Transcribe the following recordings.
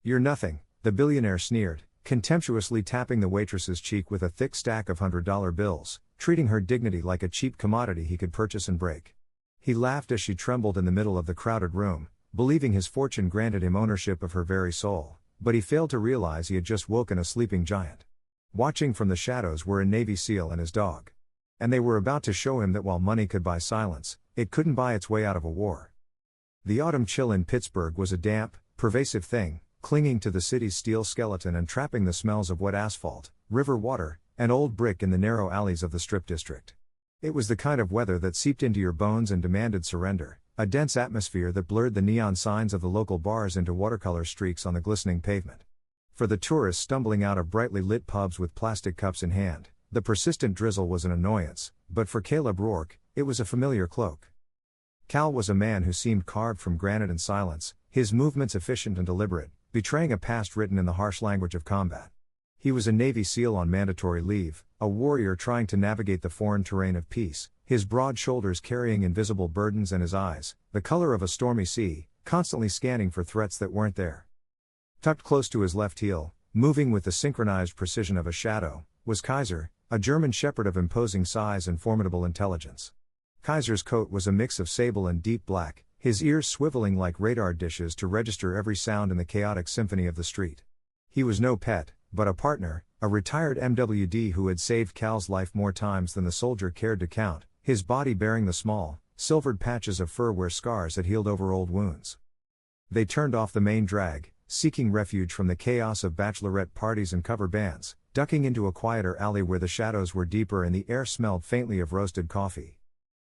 "You're nothing," the billionaire sneered, contemptuously tapping the waitress's cheek with a thick stack of $100 bills, treating her dignity like a cheap commodity he could purchase and break. He laughed as she trembled in the middle of the crowded room, believing his fortune granted him ownership of her very soul, but he failed to realize he had just woken a sleeping giant. Watching from the shadows were a Navy SEAL and his dog. And they were about to show him that while money could buy silence, it couldn't buy its way out of a war. The autumn chill in Pittsburgh was a damp, pervasive thing, clinging to the city's steel skeleton and trapping the smells of wet asphalt, river water, and old brick in the narrow alleys of the Strip District. It was the kind of weather that seeped into your bones and demanded surrender, a dense atmosphere that blurred the neon signs of the local bars into watercolor streaks on the glistening pavement. For the tourists stumbling out of brightly lit pubs with plastic cups in hand, the persistent drizzle was an annoyance, but for Caleb Rourke, it was a familiar cloak. Cal was a man who seemed carved from granite and silence, his movements efficient and deliberate, betraying a past written in the harsh language of combat. He was a Navy SEAL on mandatory leave, a warrior trying to navigate the foreign terrain of peace, his broad shoulders carrying invisible burdens and his eyes, the color of a stormy sea, constantly scanning for threats that weren't there. Tucked close to his left heel, moving with the synchronized precision of a shadow, was Kaiser, a German shepherd of imposing size and formidable intelligence. Kaiser's coat was a mix of sable and deep black, his ears swiveling like radar dishes to register every sound in the chaotic symphony of the street. He was no pet, but a partner, a retired MWD who had saved Cal's life more times than the soldier cared to count, his body bearing the small, silvered patches of fur where scars had healed over old wounds. They turned off the main drag, seeking refuge from the chaos of bachelorette parties and cover bands, ducking into a quieter alley where the shadows were deeper and the air smelled faintly of roasted coffee.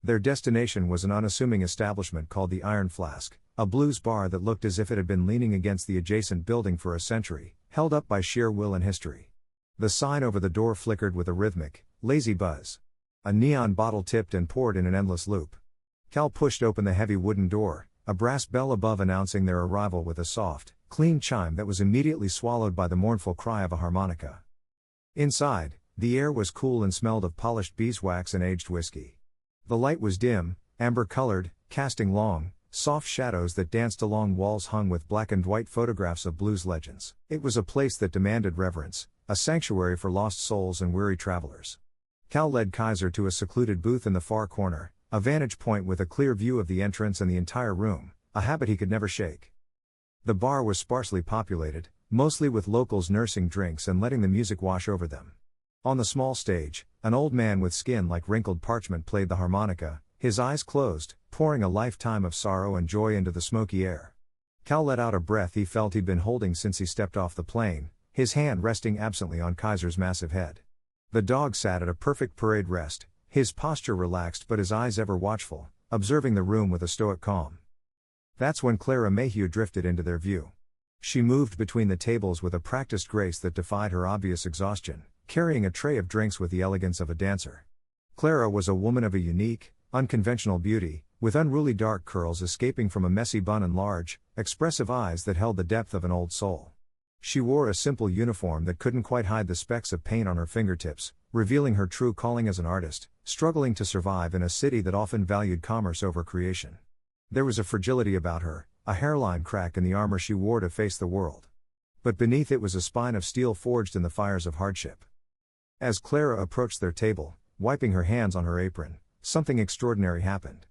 Their destination was an unassuming establishment called the Iron Flask, a blues bar that looked as if it had been leaning against the adjacent building for a century, held up by sheer will and history. The sign over the door flickered with a rhythmic, lazy buzz. A neon bottle tipped and poured in an endless loop. Cal pushed open the heavy wooden door, a brass bell above announcing their arrival with a soft, clean chime that was immediately swallowed by the mournful cry of a harmonica. Inside, the air was cool and smelled of polished beeswax and aged whiskey. The light was dim, amber-colored, casting long, soft shadows that danced along walls hung with black and white photographs of blues legends. It was a place that demanded reverence, a sanctuary for lost souls and weary travelers. Cal led Kaiser to a secluded booth in the far corner, a vantage point with a clear view of the entrance and the entire room, a habit he could never shake. The bar was sparsely populated, mostly with locals nursing drinks and letting the music wash over them. On the small stage, an old man with skin like wrinkled parchment played the harmonica, his eyes closed, pouring a lifetime of sorrow and joy into the smoky air. Cal let out a breath he felt he'd been holding since he stepped off the plane, his hand resting absently on Kaiser's massive head. The dog sat at a perfect parade rest, his posture relaxed but his eyes ever watchful, observing the room with a stoic calm. That's when Clara Mayhew drifted into their view. She moved between the tables with a practiced grace that defied her obvious exhaustion, carrying a tray of drinks with the elegance of a dancer. Clara was a woman of a unique, unconventional beauty, with unruly dark curls escaping from a messy bun and large, expressive eyes that held the depth of an old soul. She wore a simple uniform that couldn't quite hide the specks of paint on her fingertips, revealing her true calling as an artist, struggling to survive in a city that often valued commerce over creation. There was a fragility about her, a hairline crack in the armor she wore to face the world. But beneath it was a spine of steel forged in the fires of hardship. As Clara approached their table, wiping her hands on her apron, something extraordinary happened.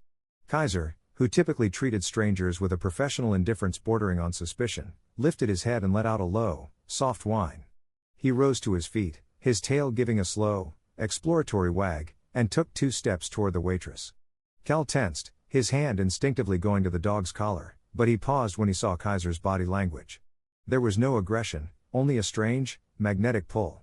Kaiser, who typically treated strangers with a professional indifference bordering on suspicion, lifted his head and let out a low, soft whine. He rose to his feet, his tail giving a slow, exploratory wag, and took 2 steps toward the waitress. Cal tensed, his hand instinctively going to the dog's collar, but he paused when he saw Kaiser's body language. There was no aggression, only a strange, magnetic pull.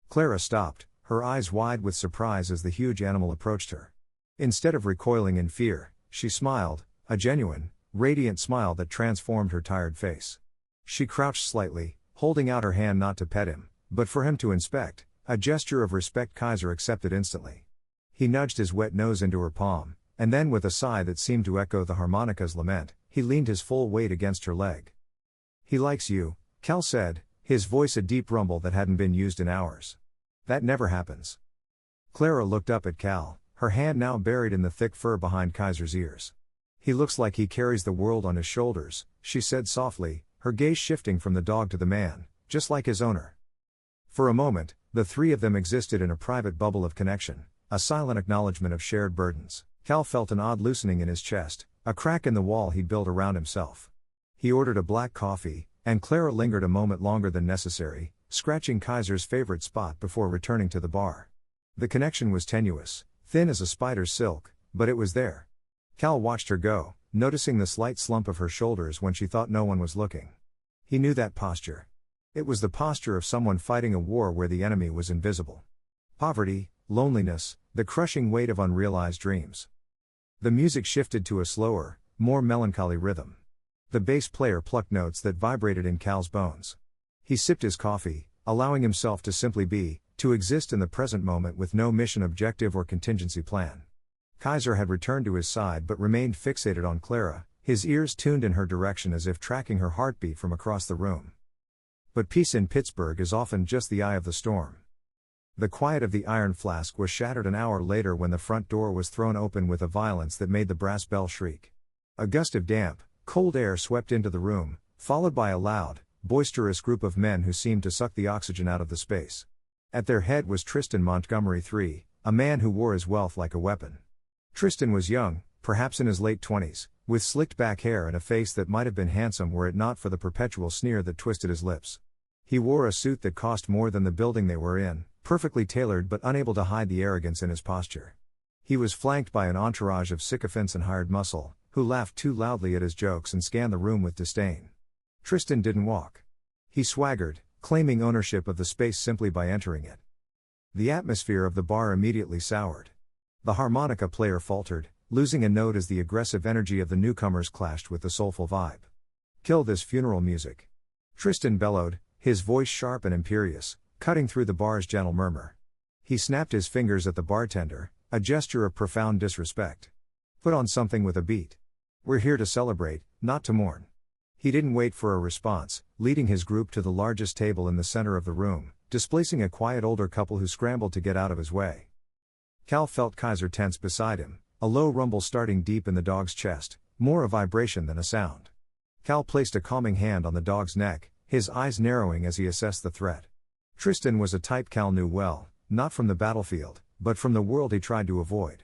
Clara stopped, her eyes wide with surprise as the huge animal approached her. Instead of recoiling in fear, she smiled, a genuine, radiant smile that transformed her tired face. She crouched slightly, holding out her hand not to pet him, but for him to inspect, a gesture of respect Kaiser accepted instantly. He nudged his wet nose into her palm, and then with a sigh that seemed to echo the harmonica's lament, he leaned his full weight against her leg. "He likes you," Cal said, his voice a deep rumble that hadn't been used in hours. "That never happens." Clara looked up at Cal, her hand now buried in the thick fur behind Kaiser's ears. "He looks like he carries the world on his shoulders," she said softly, her gaze shifting from the dog to the man, just like his owner. For a moment, the three of them existed in a private bubble of connection, a silent acknowledgement of shared burdens. Cal felt an odd loosening in his chest, a crack in the wall he'd built around himself. He ordered a black coffee, and Clara lingered a moment longer than necessary, scratching Kaiser's favorite spot before returning to the bar. The connection was tenuous, thin as a spider's silk, but it was there. Cal watched her go, noticing the slight slump of her shoulders when she thought no one was looking. He knew that posture. It was the posture of someone fighting a war where the enemy was invisible. Poverty, loneliness, the crushing weight of unrealized dreams. The music shifted to a slower, more melancholy rhythm. The bass player plucked notes that vibrated in Cal's bones. He sipped his coffee, allowing himself to simply be, to exist in the present moment with no mission objective or contingency plan. Kaiser had returned to his side but remained fixated on Clara, his ears tuned in her direction as if tracking her heartbeat from across the room. But peace in Pittsburgh is often just the eye of the storm. The quiet of the Iron Flask was shattered an hour later when the front door was thrown open with a violence that made the brass bell shriek. A gust of damp, cold air swept into the room, followed by a loud, boisterous group of men who seemed to suck the oxygen out of the space. At their head was Tristan Montgomery III, a man who wore his wealth like a weapon. Tristan was young, perhaps in his late 20s, with slicked back hair and a face that might have been handsome were it not for the perpetual sneer that twisted his lips. He wore a suit that cost more than the building they were in, perfectly tailored but unable to hide the arrogance in his posture. He was flanked by an entourage of sycophants and hired muscle, who laughed too loudly at his jokes and scanned the room with disdain. Tristan didn't walk. He swaggered, claiming ownership of the space simply by entering it. The atmosphere of the bar immediately soured. The harmonica player faltered, losing a note as the aggressive energy of the newcomers clashed with the soulful vibe. "Kill this funeral music," Tristan bellowed, his voice sharp and imperious, cutting through the bar's gentle murmur. He snapped his fingers at the bartender, a gesture of profound disrespect. "Put on something with a beat. We're here to celebrate, not to mourn." He didn't wait for a response, leading his group to the largest table in the center of the room, displacing a quiet older couple who scrambled to get out of his way. Cal felt Kaiser tense beside him, a low rumble starting deep in the dog's chest, more a vibration than a sound. Cal placed a calming hand on the dog's neck, his eyes narrowing as he assessed the threat. Tristan was a type Cal knew well, not from the battlefield, but from the world he tried to avoid.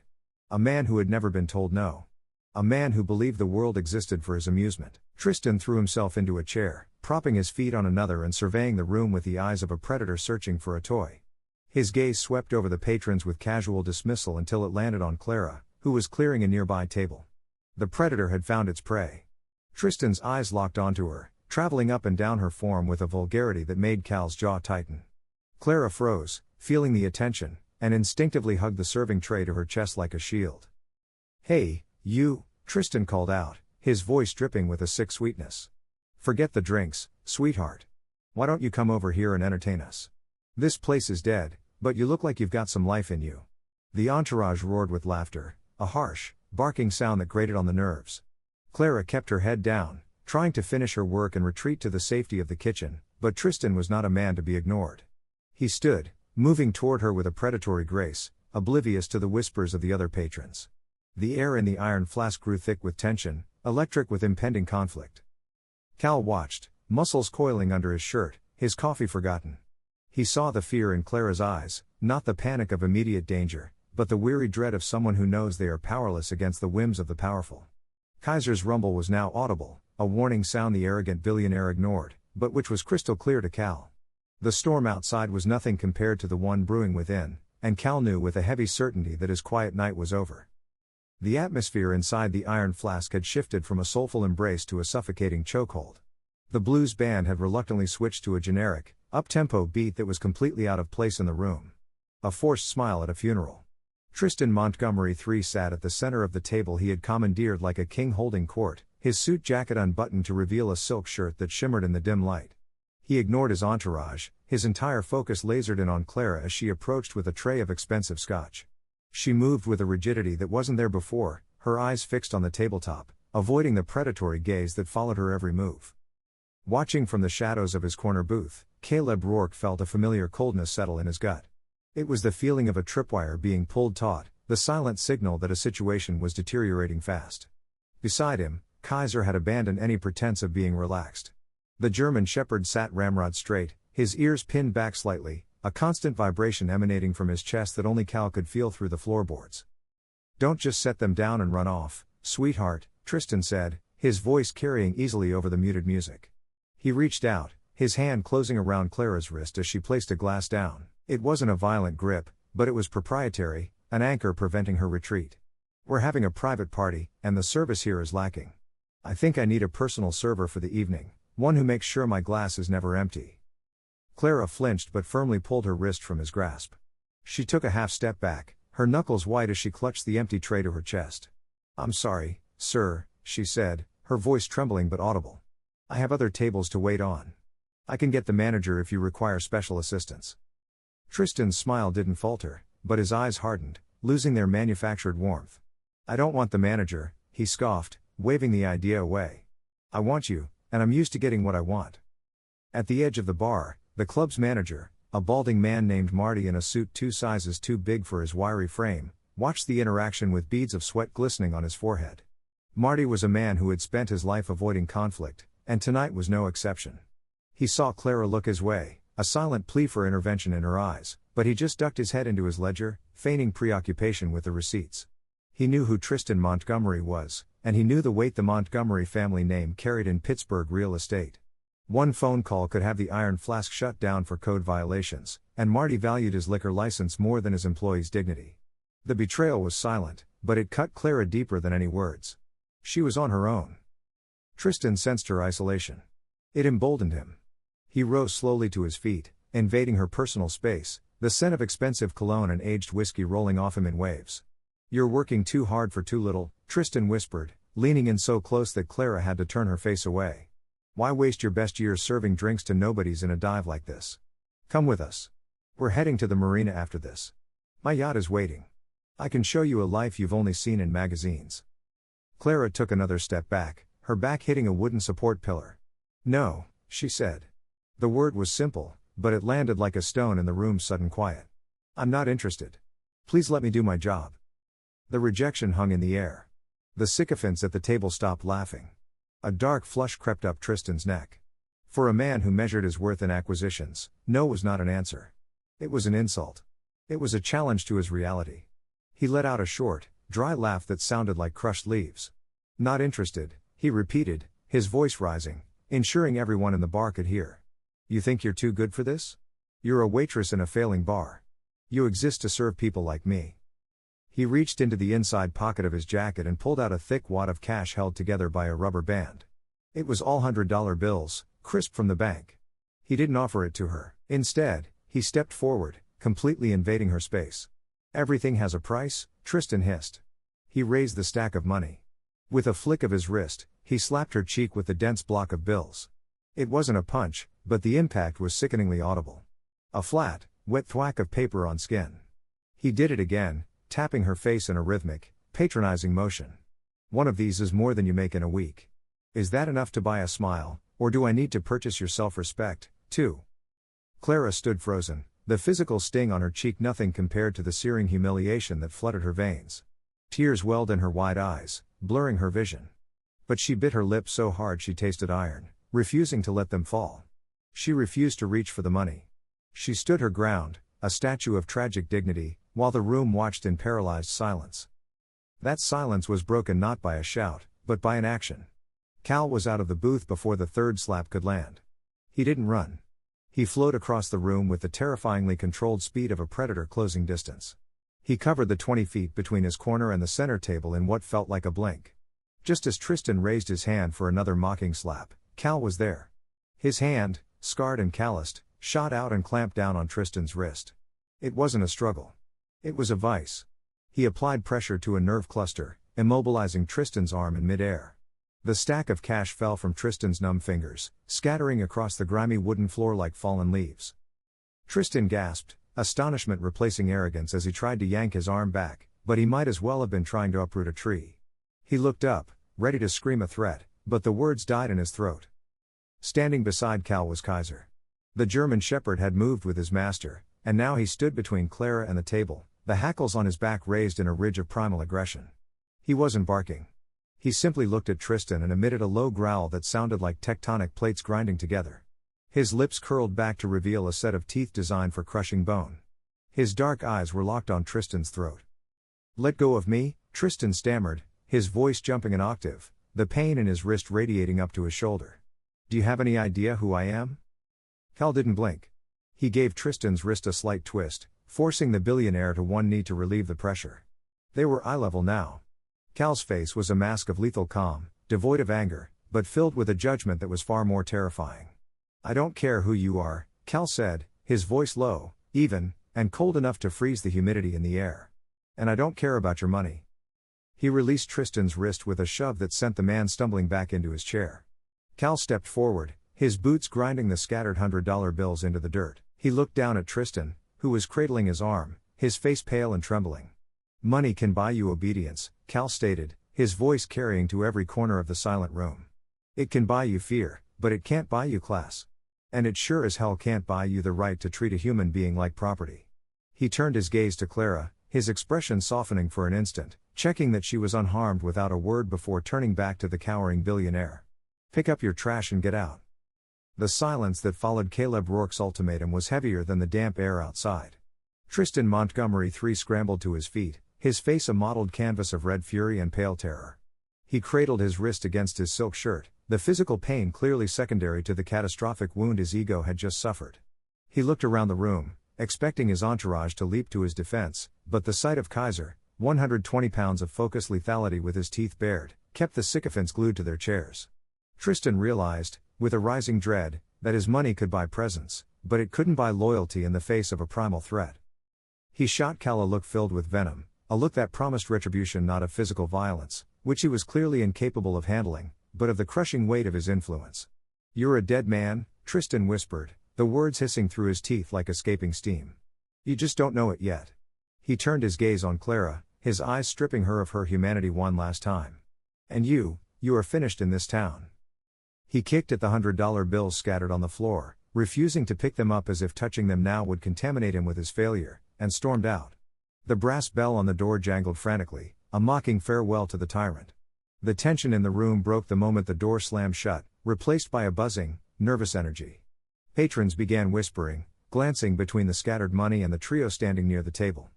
A man who had never been told no. A man who believed the world existed for his amusement. Tristan threw himself into a chair, propping his feet on another and surveying the room with the eyes of a predator searching for a toy. His gaze swept over the patrons with casual dismissal until it landed on Clara, who was clearing a nearby table. The predator had found its prey. Tristan's eyes locked onto her, traveling up and down her form with a vulgarity that made Cal's jaw tighten. Clara froze, feeling the attention, and instinctively hugged the serving tray to her chest like a shield. "Hey, you," Tristan called out, his voice dripping with a sick sweetness. "Forget the drinks, sweetheart. Why don't you come over here and entertain us? This place is dead, but you look like you've got some life in you." The entourage roared with laughter, a harsh, barking sound that grated on the nerves. Clara kept her head down, trying to finish her work and retreat to the safety of the kitchen, but Tristan was not a man to be ignored. He stood, moving toward her with a predatory grace, oblivious to the whispers of the other patrons. The air in the Iron Flask grew thick with tension, electric with impending conflict. Cal watched, muscles coiling under his shirt, his coffee forgotten. He saw the fear in Clara's eyes, not the panic of immediate danger, but the weary dread of someone who knows they are powerless against the whims of the powerful. Kaiser's rumble was now audible, a warning sound the arrogant billionaire ignored, but which was crystal clear to Cal. The storm outside was nothing compared to the one brewing within, and Cal knew with a heavy certainty that his quiet night was over. The atmosphere inside the Iron Flask had shifted from a soulful embrace to a suffocating chokehold. The blues band had reluctantly switched to a generic, up-tempo beat that was completely out of place in the room. A forced smile at a funeral. Tristan Montgomery III sat at the center of the table he had commandeered like a king holding court, his suit jacket unbuttoned to reveal a silk shirt that shimmered in the dim light. He ignored his entourage, his entire focus lasered in on Clara as she approached with a tray of expensive scotch. She moved with a rigidity that wasn't there before, her eyes fixed on the tabletop, avoiding the predatory gaze that followed her every move. Watching from the shadows of his corner booth, Caleb Rourke felt a familiar coldness settle in his gut. It was the feeling of a tripwire being pulled taut, the silent signal that a situation was deteriorating fast. Beside him, Kaiser had abandoned any pretense of being relaxed. The German shepherd sat ramrod straight, his ears pinned back slightly, a constant vibration emanating from his chest that only Cal could feel through the floorboards. "Don't just set them down and run off, sweetheart," Tristan said, his voice carrying easily over the muted music. He reached out, his hand closing around Clara's wrist as she placed a glass down. It wasn't a violent grip, but it was proprietary, an anchor preventing her retreat. "We're having a private party, and the service here is lacking. I think I need a personal server for the evening, one who makes sure my glass is never empty." Clara flinched but firmly pulled her wrist from his grasp. She took a half step back, her knuckles white as she clutched the empty tray to her chest. "I'm sorry, sir," she said, her voice trembling but audible. "I have other tables to wait on. I can get the manager if you require special assistance." Tristan's smile didn't falter, but his eyes hardened, losing their manufactured warmth. "I don't want the manager," he scoffed, waving the idea away. "I want you, and I'm used to getting what I want." At the edge of the bar, the club's manager, a balding man named Marty in a suit 2 sizes too big for his wiry frame, watched the interaction with beads of sweat glistening on his forehead. Marty was a man who had spent his life avoiding conflict, and tonight was no exception. He saw Clara look his way, a silent plea for intervention in her eyes, but he just ducked his head into his ledger, feigning preoccupation with the receipts. He knew who Tristan Montgomery was, and he knew the weight the Montgomery family name carried in Pittsburgh real estate. One phone call could have the Iron Flask shut down for code violations, and Marty valued his liquor license more than his employee's dignity. The betrayal was silent, but it cut Clara deeper than any words. She was on her own. Tristan sensed her isolation. It emboldened him. He rose slowly to his feet, invading her personal space, the scent of expensive cologne and aged whiskey rolling off him in waves. "You're working too hard for too little," Tristan whispered, leaning in so close that Clara had to turn her face away. "Why waste your best years serving drinks to nobodies in a dive like this? Come with us. We're heading to the marina after this. My yacht is waiting. I can show you a life you've only seen in magazines." Clara took another step back, her back hitting a wooden support pillar. "No," she said. The word was simple, but it landed like a stone in the room's sudden quiet. "I'm not interested. Please let me do my job." The rejection hung in the air. The sycophants at the table stopped laughing. A dark flush crept up Tristan's neck. For a man who measured his worth in acquisitions, no was not an answer. It was an insult. It was a challenge to his reality. He let out a short, dry laugh that sounded like crushed leaves. "Not interested," he repeated, his voice rising, ensuring everyone in the bar could hear. "You think you're too good for this? You're a waitress in a failing bar. You exist to serve people like me." He reached into the inside pocket of his jacket and pulled out a thick wad of cash held together by a rubber band. It was all $100 bills, crisp from the bank. He didn't offer it to her. Instead, he stepped forward, completely invading her space. "Everything has a price," Tristan hissed. He raised the stack of money. With a flick of his wrist, he slapped her cheek with the dense block of bills. It wasn't a punch, but the impact was sickeningly audible. A flat, wet thwack of paper on skin. He did it again, tapping her face in a rhythmic, patronizing motion. "One of these is more than you make in a week. Is that enough to buy a smile, or do I need to purchase your self-respect, too?" Clara stood frozen, the physical sting on her cheek nothing compared to the searing humiliation that flooded her veins. Tears welled in her wide eyes, blurring her vision. But she bit her lip so hard she tasted iron, refusing to let them fall. She refused to reach for the money. She stood her ground, a statue of tragic dignity, while the room watched in paralyzed silence. That silence was broken not by a shout, but by an action. Cal was out of the booth before the third slap could land. He didn't run. He flowed across the room with the terrifyingly controlled speed of a predator closing distance. He covered the 20 feet between his corner and the center table in what felt like a blink. Just as Tristan raised his hand for another mocking slap, Cal was there. His hand, scarred and calloused, shot out and clamped down on Tristan's wrist. It wasn't a struggle. It was a vice. He applied pressure to a nerve cluster, immobilizing Tristan's arm in midair. The stack of cash fell from Tristan's numb fingers, scattering across the grimy wooden floor like fallen leaves. Tristan gasped, astonishment replacing arrogance as he tried to yank his arm back, but he might as well have been trying to uproot a tree. He looked up, ready to scream a threat, but the words died in his throat. Standing beside Cal was Kaiser. The German shepherd had moved with his master, and now he stood between Clara and the table, the hackles on his back raised in a ridge of primal aggression. He wasn't barking. He simply looked at Tristan and emitted a low growl that sounded like tectonic plates grinding together. His lips curled back to reveal a set of teeth designed for crushing bone. His dark eyes were locked on Tristan's throat. "Let go of me," Tristan stammered, his voice jumping an octave, the pain in his wrist radiating up to his shoulder. "Do you have any idea who I am?" Cal didn't blink. He gave Tristan's wrist a slight twist, forcing the billionaire to one knee to relieve the pressure. They were eye level now. Cal's face was a mask of lethal calm, devoid of anger, but filled with a judgment that was far more terrifying. "I don't care who you are," Cal said, his voice low, even, and cold enough to freeze the humidity in the air. "And I don't care about your money." He released Tristan's wrist with a shove that sent the man stumbling back into his chair. Cal stepped forward, his boots grinding the scattered $100 bills into the dirt. He looked down at Tristan, who was cradling his arm, his face pale and trembling. "Money can buy you obedience," Cal stated, his voice carrying to every corner of the silent room. "It can buy you fear, but it can't buy you class. And it sure as hell can't buy you the right to treat a human being like property." He turned his gaze to Clara, his expression softening for an instant, checking that she was unharmed without a word before turning back to the cowering billionaire. "Pick up your trash and get out." The silence that followed Caleb Rourke's ultimatum was heavier than the damp air outside. Tristan Montgomery III scrambled to his feet, his face a mottled canvas of red fury and pale terror. He cradled his wrist against his silk shirt, the physical pain clearly secondary to the catastrophic wound his ego had just suffered. He looked around the room, expecting his entourage to leap to his defense, but the sight of Kaiser, 120 pounds of focused lethality with his teeth bared, kept the sycophants glued to their chairs. Tristan realized, with a rising dread, that his money could buy presence, but it couldn't buy loyalty in the face of a primal threat. He shot Cal a look filled with venom, a look that promised retribution not of physical violence, which he was clearly incapable of handling, but of the crushing weight of his influence. "You're a dead man," Tristan whispered, the words hissing through his teeth like escaping steam. "You just don't know it yet." He turned his gaze on Clara, his eyes stripping her of her humanity one last time. "And you are finished in this town." He kicked at the $100 bills scattered on the floor, refusing to pick them up as if touching them now would contaminate him with his failure, and stormed out. The brass bell on the door jangled frantically, a mocking farewell to the tyrant. The tension in the room broke the moment the door slammed shut, replaced by a buzzing, nervous energy. Patrons began whispering, glancing between the scattered money and the trio standing near the table.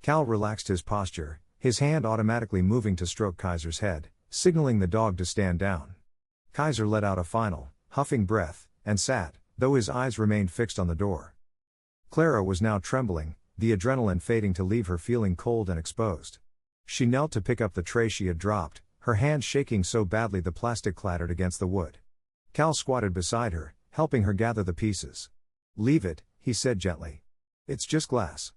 Cal relaxed his posture, his hand automatically moving to stroke Kaiser's head, signaling the dog to stand down. Kaiser let out a final, huffing breath, and sat, though his eyes remained fixed on the door. Clara was now trembling, the adrenaline fading to leave her feeling cold and exposed. She knelt to pick up the tray she had dropped, her hands shaking so badly the plastic clattered against the wood. Cal squatted beside her, helping her gather the pieces. "Leave it," he said gently. "It's just glass."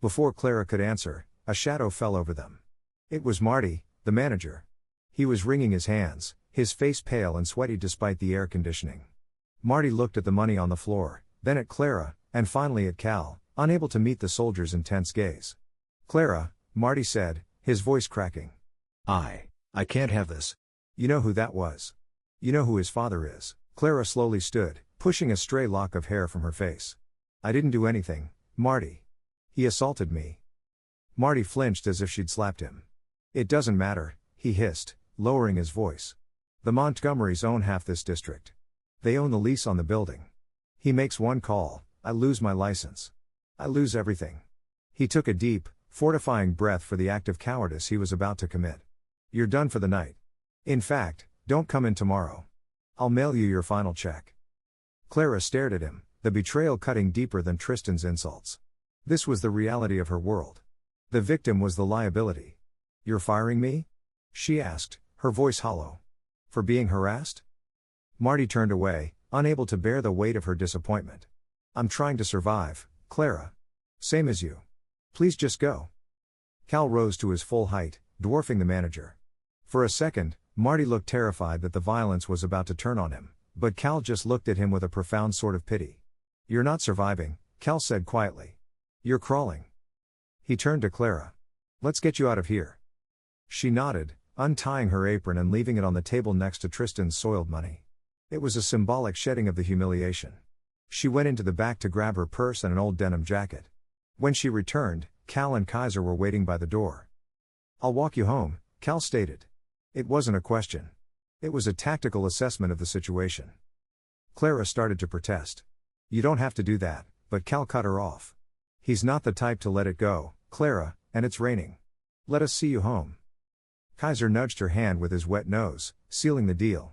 Before Clara could answer, a shadow fell over them. It was Marty, the manager. He was wringing his hands, his face pale and sweaty despite the air conditioning. Marty looked at the money on the floor, then at Clara, and finally at Cal, unable to meet the soldier's intense gaze. "Clara," Marty said, his voice cracking. I can't have this." "You know who that was? You know who his father is?" Clara slowly stood, pushing a stray lock of hair from her face. "I didn't do anything, Marty. He assaulted me." Marty flinched as if she'd slapped him. "It doesn't matter," he hissed, lowering his voice. "The Montgomerys own half this district. They own the lease on the building. He makes one call, I lose my license. I lose everything." He took a deep, fortifying breath for the act of cowardice he was about to commit. "You're done for the night. In fact, don't come in tomorrow. I'll mail you your final check." Clara stared at him, the betrayal cutting deeper than Tristan's insults. This was the reality of her world. The victim was the liability. "You're firing me?" she asked, her voice hollow. "For being harassed?" Marty turned away, unable to bear the weight of her disappointment. "I'm trying to survive, Clara. Same as you. Please just go." Cal rose to his full height, dwarfing the manager. For a second, Marty looked terrified that the violence was about to turn on him, but Cal just looked at him with a profound sort of pity. "You're not surviving," Cal said quietly. "You're crawling." He turned to Clara. "Let's get you out of here." She nodded, untying her apron and leaving it on the table next to Tristan's soiled money. It was a symbolic shedding of the humiliation. She went into the back to grab her purse and an old denim jacket. When she returned, Cal and Kaiser were waiting by the door. "I'll walk you home," Cal stated. It wasn't a question. It was a tactical assessment of the situation. Clara started to protest. You don't have to do that, but Cal cut her off. He's not the type to let it go, Clara, and it's raining. Let us see you home. Kaiser nudged her hand with his wet nose, sealing the deal.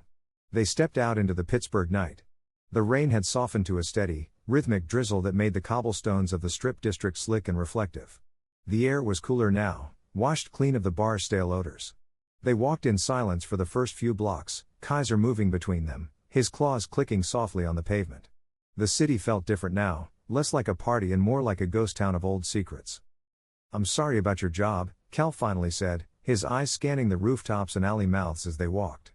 They stepped out into the Pittsburgh night. The rain had softened to a steady, rhythmic drizzle that made the cobblestones of the Strip district slick and reflective. The air was cooler now, washed clean of the bar's stale odors. They walked in silence for the first few blocks, Kaiser moving between them, his claws clicking softly on the pavement. The city felt different now, less like a party and more like a ghost town of old secrets. I'm sorry about your job, Cal finally said, his eyes scanning the rooftops and alley mouths as they walked.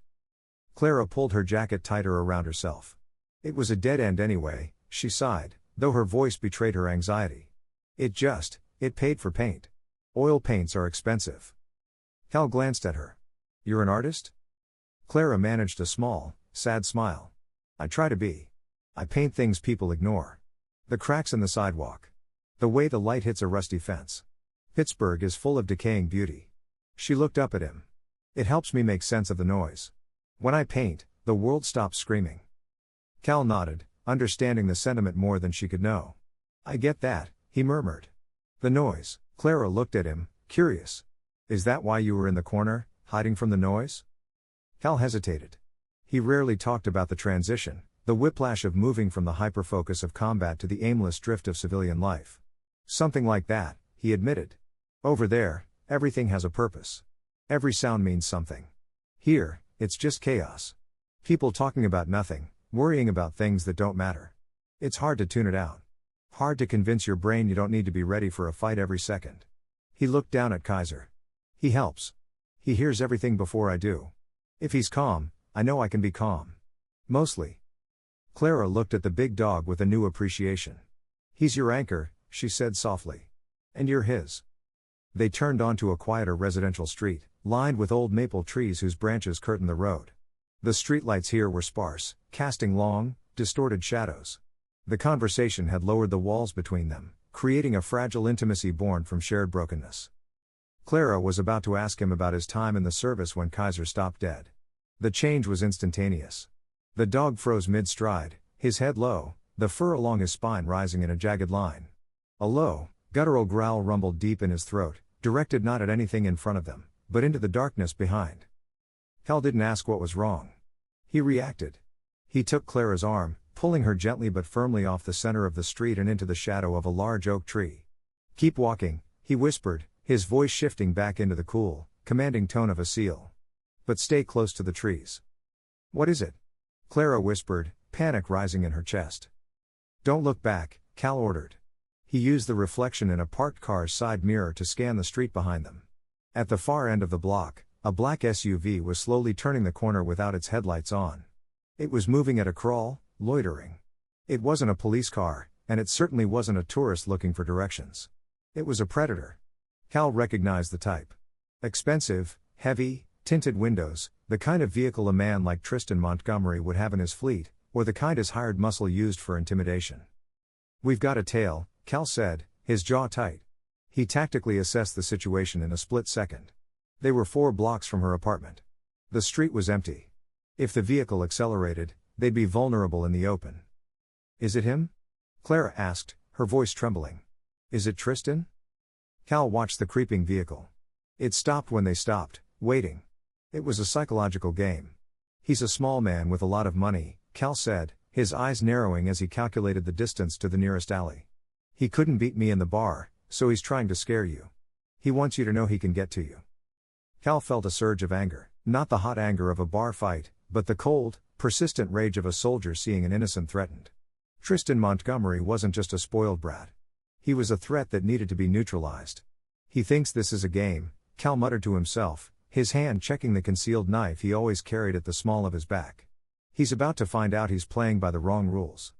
Clara pulled her jacket tighter around herself. It was a dead end anyway, she sighed, though her voice betrayed her anxiety. It paid for paint. Oil paints are expensive. Cal glanced at her. You're an artist? Clara managed a small, sad smile. I try to be. I paint things people ignore. The cracks in the sidewalk. The way the light hits a rusty fence. Pittsburgh is full of decaying beauty. She looked up at him. It helps me make sense of the noise. When I paint, the world stops screaming. Cal nodded, understanding the sentiment more than she could know. I get that, he murmured. The noise. Clara looked at him, curious. Is that why you were in the corner, hiding from the noise? Cal hesitated. He rarely talked about the transition, the whiplash of moving from the hyperfocus of combat to the aimless drift of civilian life. Something like that, he admitted. Over there, everything has a purpose. Every sound means something. Here, it's just chaos. People talking about nothing, worrying about things that don't matter. It's hard to tune it out. Hard to convince your brain you don't need to be ready for a fight every second. He looked down at Kaiser. He helps. He hears everything before I do. If he's calm, I know I can be calm. Mostly. Clara looked at the big dog with a new appreciation. He's your anchor, she said softly. And you're his. They turned onto a quieter residential street, lined with old maple trees whose branches curtained the road. The streetlights here were sparse, casting long, distorted shadows. The conversation had lowered the walls between them, creating a fragile intimacy born from shared brokenness. Clara was about to ask him about his time in the service when Kaiser stopped dead. The change was instantaneous. The dog froze mid-stride, his head low, the fur along his spine rising in a jagged line. A low, guttural growl rumbled deep in his throat, directed not at anything in front of them, but into the darkness behind. Cal didn't ask what was wrong. He reacted. He took Clara's arm, pulling her gently but firmly off the center of the street and into the shadow of a large oak tree. Keep walking, he whispered, his voice shifting back into the cool, commanding tone of a seal. But stay close to the trees. What is it? Clara whispered, panic rising in her chest. Don't look back, Cal ordered. He used the reflection in a parked car's side mirror to scan the street behind them. At the far end of the block, a black SUV was slowly turning the corner without its headlights on. It was moving at a crawl, loitering. It wasn't a police car, and it certainly wasn't a tourist looking for directions. It was a predator. Cal recognized the type. Expensive, heavy, tinted windows, the kind of vehicle a man like Tristan Montgomery would have in his fleet, or the kind his hired muscle used for intimidation. We've got a tail, Cal said, his jaw tight. He tactically assessed the situation in a split second. They were 4 blocks from her apartment. The street was empty. If the vehicle accelerated, they'd be vulnerable in the open. Is it him? Clara asked, her voice trembling. Is it Tristan? Cal watched the creeping vehicle. It stopped when they stopped, waiting. It was a psychological game. He's a small man with a lot of money, Cal said, his eyes narrowing as he calculated the distance to the nearest alley. He couldn't beat me in the bar, so he's trying to scare you. He wants you to know he can get to you. Cal felt a surge of anger, not the hot anger of a bar fight, but the cold, persistent rage of a soldier seeing an innocent threatened. Tristan Montgomery wasn't just a spoiled brat. He was a threat that needed to be neutralized. He thinks this is a game, Cal muttered to himself, his hand checking the concealed knife he always carried at the small of his back. He's about to find out he's playing by the wrong rules.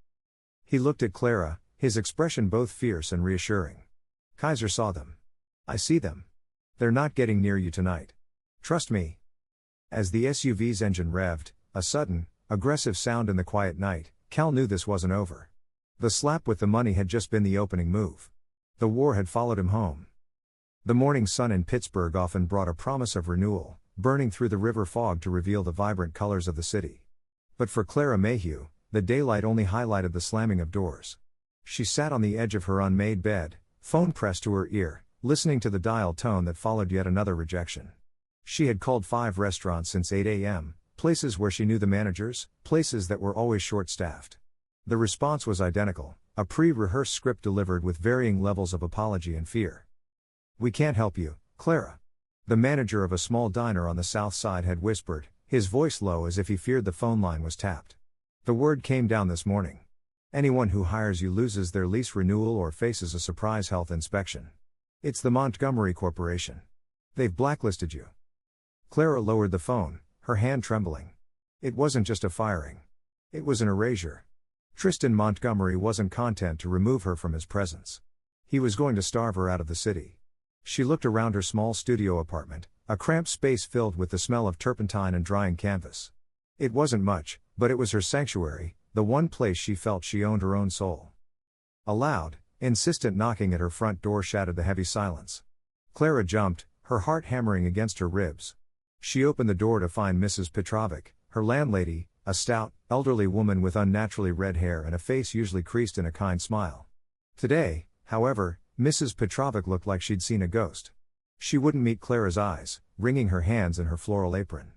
He looked at Clara, his expression both fierce and reassuring. Kaiser saw them. I see them. They're not getting near you tonight. Trust me. As the SUV's engine revved, a sudden, aggressive sound in the quiet night, Cal knew this wasn't over. The slap with the money had just been the opening move. The war had followed him home. The morning sun in Pittsburgh often brought a promise of renewal, burning through the river fog to reveal the vibrant colors of the city. But for Clara Mayhew, the daylight only highlighted the slamming of doors. She sat on the edge of her unmade bed, phone pressed to her ear, listening to the dial tone that followed yet another rejection. She had called 5 restaurants since 8 a.m., places where she knew the managers, places that were always short-staffed. The response was identical, a pre-rehearsed script delivered with varying levels of apology and fear. "We can't help you, Clara," the manager of a small diner on the south side had whispered, his voice low as if he feared the phone line was tapped. "The word came down this morning. Anyone who hires you loses their lease renewal or faces a surprise health inspection. It's the Montgomery Corporation. They've blacklisted you." Clara lowered the phone, her hand trembling. It wasn't just a firing. It was an erasure. Tristan Montgomery wasn't content to remove her from his presence. He was going to starve her out of the city. She looked around her small studio apartment, a cramped space filled with the smell of turpentine and drying canvas. It wasn't much, but it was her sanctuary, the one place she felt she owned her own soul. A loud, insistent knocking at her front door shattered the heavy silence. Clara jumped, her heart hammering against her ribs. She opened the door to find Mrs. Petrovic, her landlady, a stout, elderly woman with unnaturally red hair and a face usually creased in a kind smile. Today, however, Mrs. Petrovic looked like she'd seen a ghost. She wouldn't meet Clara's eyes, wringing her hands in her floral apron.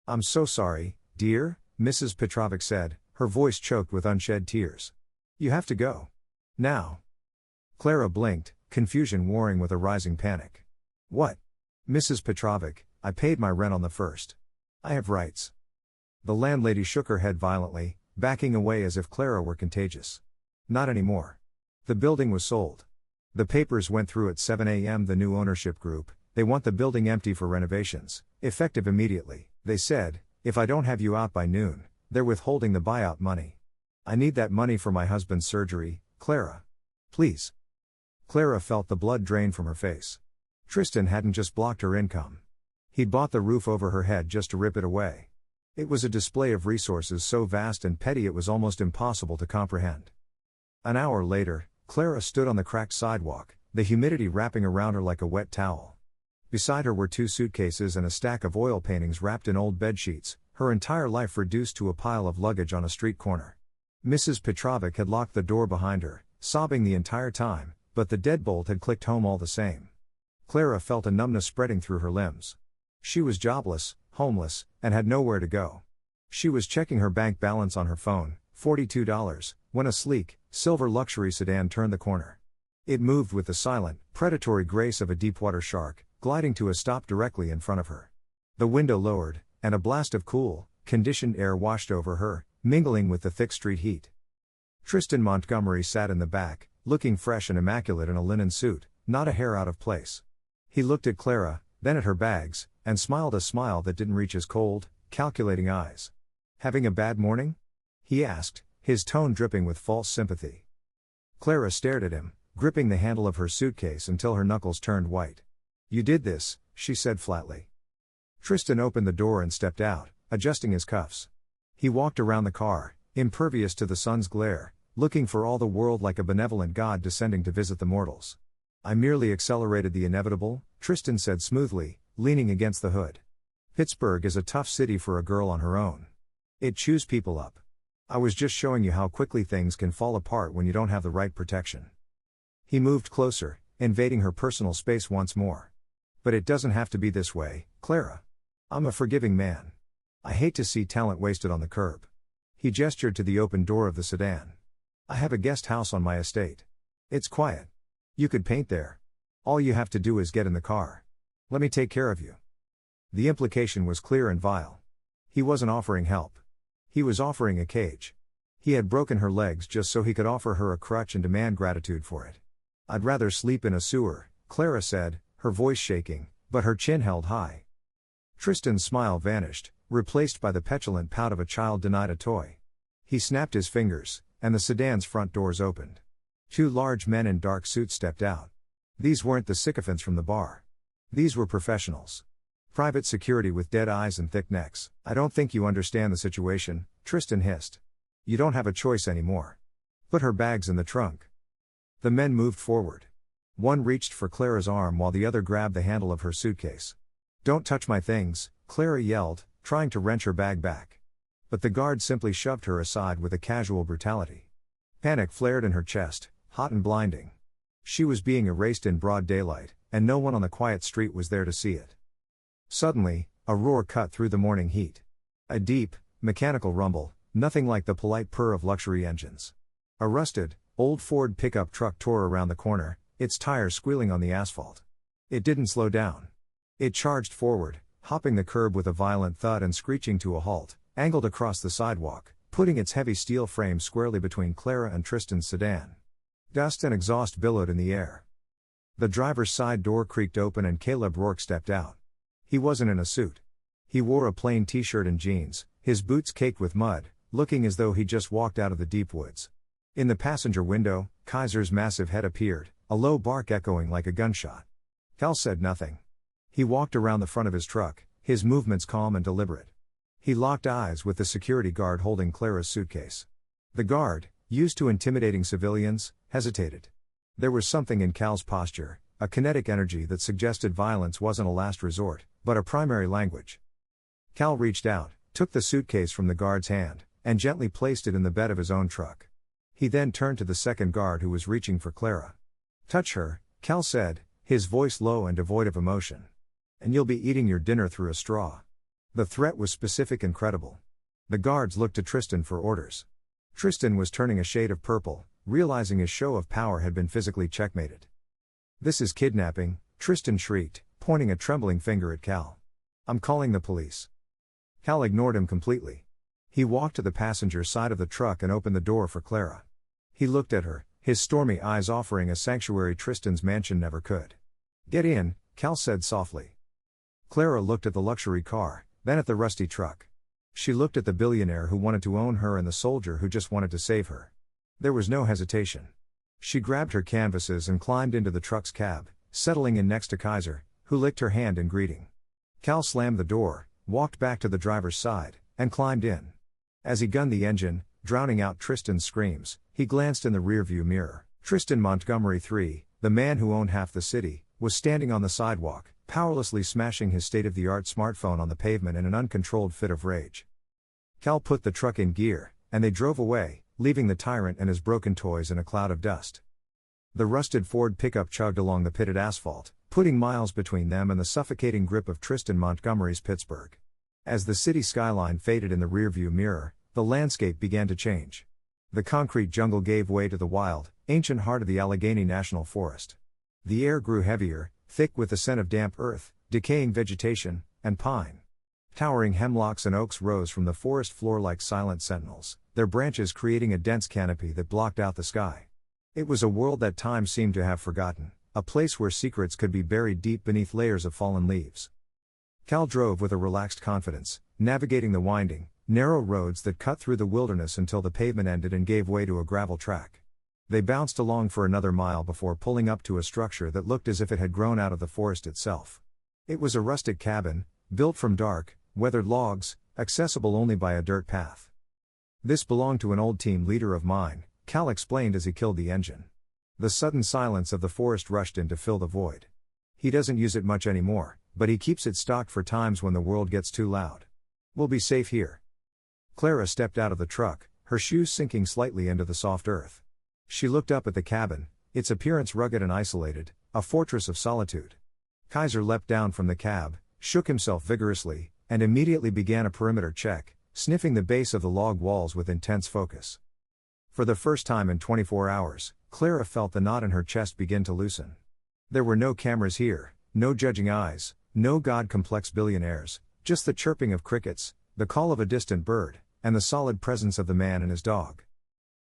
"I'm so sorry, dear," Mrs. Petrovic said, her voice choked with unshed tears. "You have to go. Now." Clara blinked, confusion warring with a rising panic. "What?" "Mrs. Petrovic, I paid my rent on the 1st. I have rights." The landlady shook her head violently, backing away as if Clara were contagious. "Not anymore. The building was sold. The papers went through at 7 a.m. The new ownership group, they want the building empty for renovations, effective immediately. They said, if I don't have you out by noon, they're withholding the buyout money. I need that money for my husband's surgery, Clara. Please." Clara felt the blood drain from her face. Tristan hadn't just blocked her income. He'd bought the roof over her head just to rip it away. It was a display of resources so vast and petty it was almost impossible to comprehend. An hour later, Clara stood on the cracked sidewalk, the humidity wrapping around her like a wet towel. Beside her were 2 suitcases and a stack of oil paintings wrapped in old bedsheets, her entire life reduced to a pile of luggage on a street corner. Mrs. Petrovic had locked the door behind her, sobbing the entire time, but the deadbolt had clicked home all the same. Clara felt a numbness spreading through her limbs. She was jobless, homeless, and had nowhere to go. She was checking her bank balance on her phone, $42, when a sleek, silver luxury sedan turned the corner. It moved with the silent, predatory grace of a deepwater shark, gliding to a stop directly in front of her. The window lowered, and a blast of cool, conditioned air washed over her, mingling with the thick street heat. Tristan Montgomery sat in the back, looking fresh and immaculate in a linen suit, not a hair out of place. He looked at Clara, then at her bags, and smiled a smile that didn't reach his cold, calculating eyes. "Having a bad morning?" he asked, his tone dripping with false sympathy. Clara stared at him, gripping the handle of her suitcase until her knuckles turned white. "You did this," she said flatly. Tristan opened the door and stepped out, adjusting his cuffs. He walked around the car, impervious to the sun's glare, looking for all the world like a benevolent god descending to visit the mortals. "I merely accelerated the inevitable," Tristan said smoothly, leaning against the hood. "Pittsburgh is a tough city for a girl on her own. It chews people up. I was just showing you how quickly things can fall apart when you don't have the right protection." He moved closer, invading her personal space once more. "But it doesn't have to be this way, Clara. I'm a forgiving man. I hate to see talent wasted on the curb." He gestured to the open door of the sedan. "I have a guest house on my estate. It's quiet. You could paint there. All you have to do is get in the car. Let me take care of you." The implication was clear and vile. He wasn't offering help. He was offering a cage. He had broken her legs just so he could offer her a crutch and demand gratitude for it. "I'd rather sleep in a sewer," Clara said, her voice shaking, but her chin held high. Tristan's smile vanished, replaced by the petulant pout of a child denied a toy. He snapped his fingers, and the sedan's front doors opened. 2 large men in dark suits stepped out. These weren't the sycophants from the bar. These were professionals. Private security with dead eyes and thick necks. "I don't think you understand the situation," Tristan hissed. "You don't have a choice anymore. Put her bags in the trunk." The men moved forward. One reached for Clara's arm while the other grabbed the handle of her suitcase. "Don't touch my things," Clara yelled, trying to wrench her bag back. But the guard simply shoved her aside with a casual brutality. Panic flared in her chest, hot and blinding. She was being erased in broad daylight, and no one on the quiet street was there to see it. Suddenly, a roar cut through the morning heat. A deep, mechanical rumble, nothing like the polite purr of luxury engines. A rusted, old Ford pickup truck tore around the corner, its tires squealing on the asphalt. It didn't slow down. It charged forward, hopping the curb with a violent thud and screeching to a halt, angled across the sidewalk, putting its heavy steel frame squarely between Clara and Tristan's sedan. Dust and exhaust billowed in the air. The driver's side door creaked open and Caleb Rourke stepped out. He wasn't in a suit. He wore a plain t-shirt and jeans, his boots caked with mud, looking as though he just walked out of the deep woods. In the passenger window, Kaiser's massive head appeared, a low bark echoing like a gunshot. Cal said nothing. He walked around the front of his truck, his movements calm and deliberate. He locked eyes with the security guard holding Clara's suitcase. The guard, used to intimidating civilians, hesitated. There was something in Cal's posture, a kinetic energy that suggested violence wasn't a last resort, but a primary language. Cal reached out, took the suitcase from the guard's hand, and gently placed it in the bed of his own truck. He then turned to the second guard who was reaching for Clara. "Touch her," Cal said, his voice low and devoid of emotion. "And you'll be eating your dinner through a straw." The threat was specific and credible. The guards looked to Tristan for orders. Tristan was turning a shade of purple, realizing his show of power had been physically checkmated. "This is kidnapping," Tristan shrieked, pointing a trembling finger at Cal. "I'm calling the police." Cal ignored him completely. He walked to the passenger side of the truck and opened the door for Clara. He looked at her, his stormy eyes offering a sanctuary Tristan's mansion never could. "Get in," Cal said softly. Clara looked at the luxury car, then at the rusty truck. She looked at the billionaire who wanted to own her and the soldier who just wanted to save her. There was no hesitation. She grabbed her canvases and climbed into the truck's cab, settling in next to Kaiser, who licked her hand in greeting. Cal slammed the door, walked back to the driver's side, and climbed in. As he gunned the engine, drowning out Tristan's screams, he glanced in the rearview mirror. Tristan Montgomery III, the man who owned half the city, was standing on the sidewalk, powerlessly smashing his state-of-the-art smartphone on the pavement in an uncontrolled fit of rage. Cal put the truck in gear, and they drove away, leaving the tyrant and his broken toys in a cloud of dust. The rusted Ford pickup chugged along the pitted asphalt, putting miles between them and the suffocating grip of Tristan Montgomery's Pittsburgh. As the city skyline faded in the rearview mirror, the landscape began to change. The concrete jungle gave way to the wild, ancient heart of the Allegheny National Forest. The air grew heavier, thick with the scent of damp earth, decaying vegetation, and pine. Towering hemlocks and oaks rose from the forest floor like silent sentinels, their branches creating a dense canopy that blocked out the sky. It was a world that time seemed to have forgotten, a place where secrets could be buried deep beneath layers of fallen leaves. Cal drove with a relaxed confidence, navigating the winding, narrow roads that cut through the wilderness until the pavement ended and gave way to a gravel track. They bounced along for another mile before pulling up to a structure that looked as if it had grown out of the forest itself. It was a rustic cabin, built from dark, weathered logs, accessible only by a dirt path. "This belonged to an old team leader of mine," Cal explained as he killed the engine. The sudden silence of the forest rushed in to fill the void. "He doesn't use it much anymore, but he keeps it stocked for times when the world gets too loud. We'll be safe here." Clara stepped out of the truck, her shoes sinking slightly into the soft earth. She looked up at the cabin, its appearance rugged and isolated, a fortress of solitude. Kaiser leapt down from the cab, shook himself vigorously, and immediately began a perimeter check, sniffing the base of the log walls with intense focus. For the first time in 24 hours, Clara felt the knot in her chest begin to loosen. There were no cameras here, no judging eyes, no god-complex billionaires, just the chirping of crickets, the call of a distant bird, and the solid presence of the man and his dog.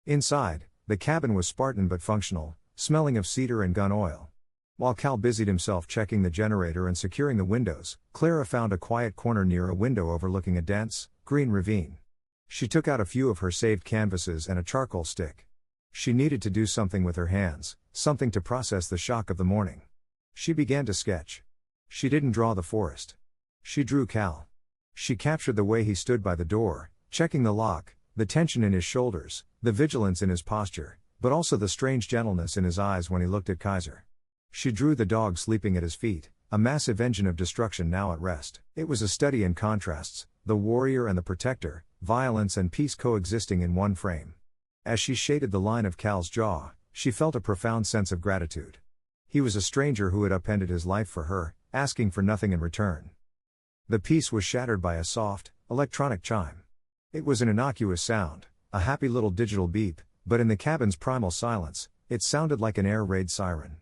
Inside, the cabin was Spartan but functional, smelling of cedar and gun oil. While Cal busied himself checking the generator and securing the windows, Clara found a quiet corner near a window overlooking a dense, green ravine. She took out a few of her saved canvases and a charcoal stick. She needed to do something with her hands, something to process the shock of the morning. She began to sketch. She didn't draw the forest. She drew Cal. She captured the way he stood by the door, checking the lock, the tension in his shoulders, the vigilance in his posture, but also the strange gentleness in his eyes when he looked at Kaiser. She drew the dog sleeping at his feet, a massive engine of destruction now at rest. It was a study in contrasts, the warrior and the protector, violence and peace coexisting in one frame. As she shaded the line of Cal's jaw, she felt a profound sense of gratitude. He was a stranger who had upended his life for her, asking for nothing in return. The peace was shattered by a soft, electronic chime. It was an innocuous sound, a happy little digital beep, but in the cabin's primal silence, it sounded like an air raid siren.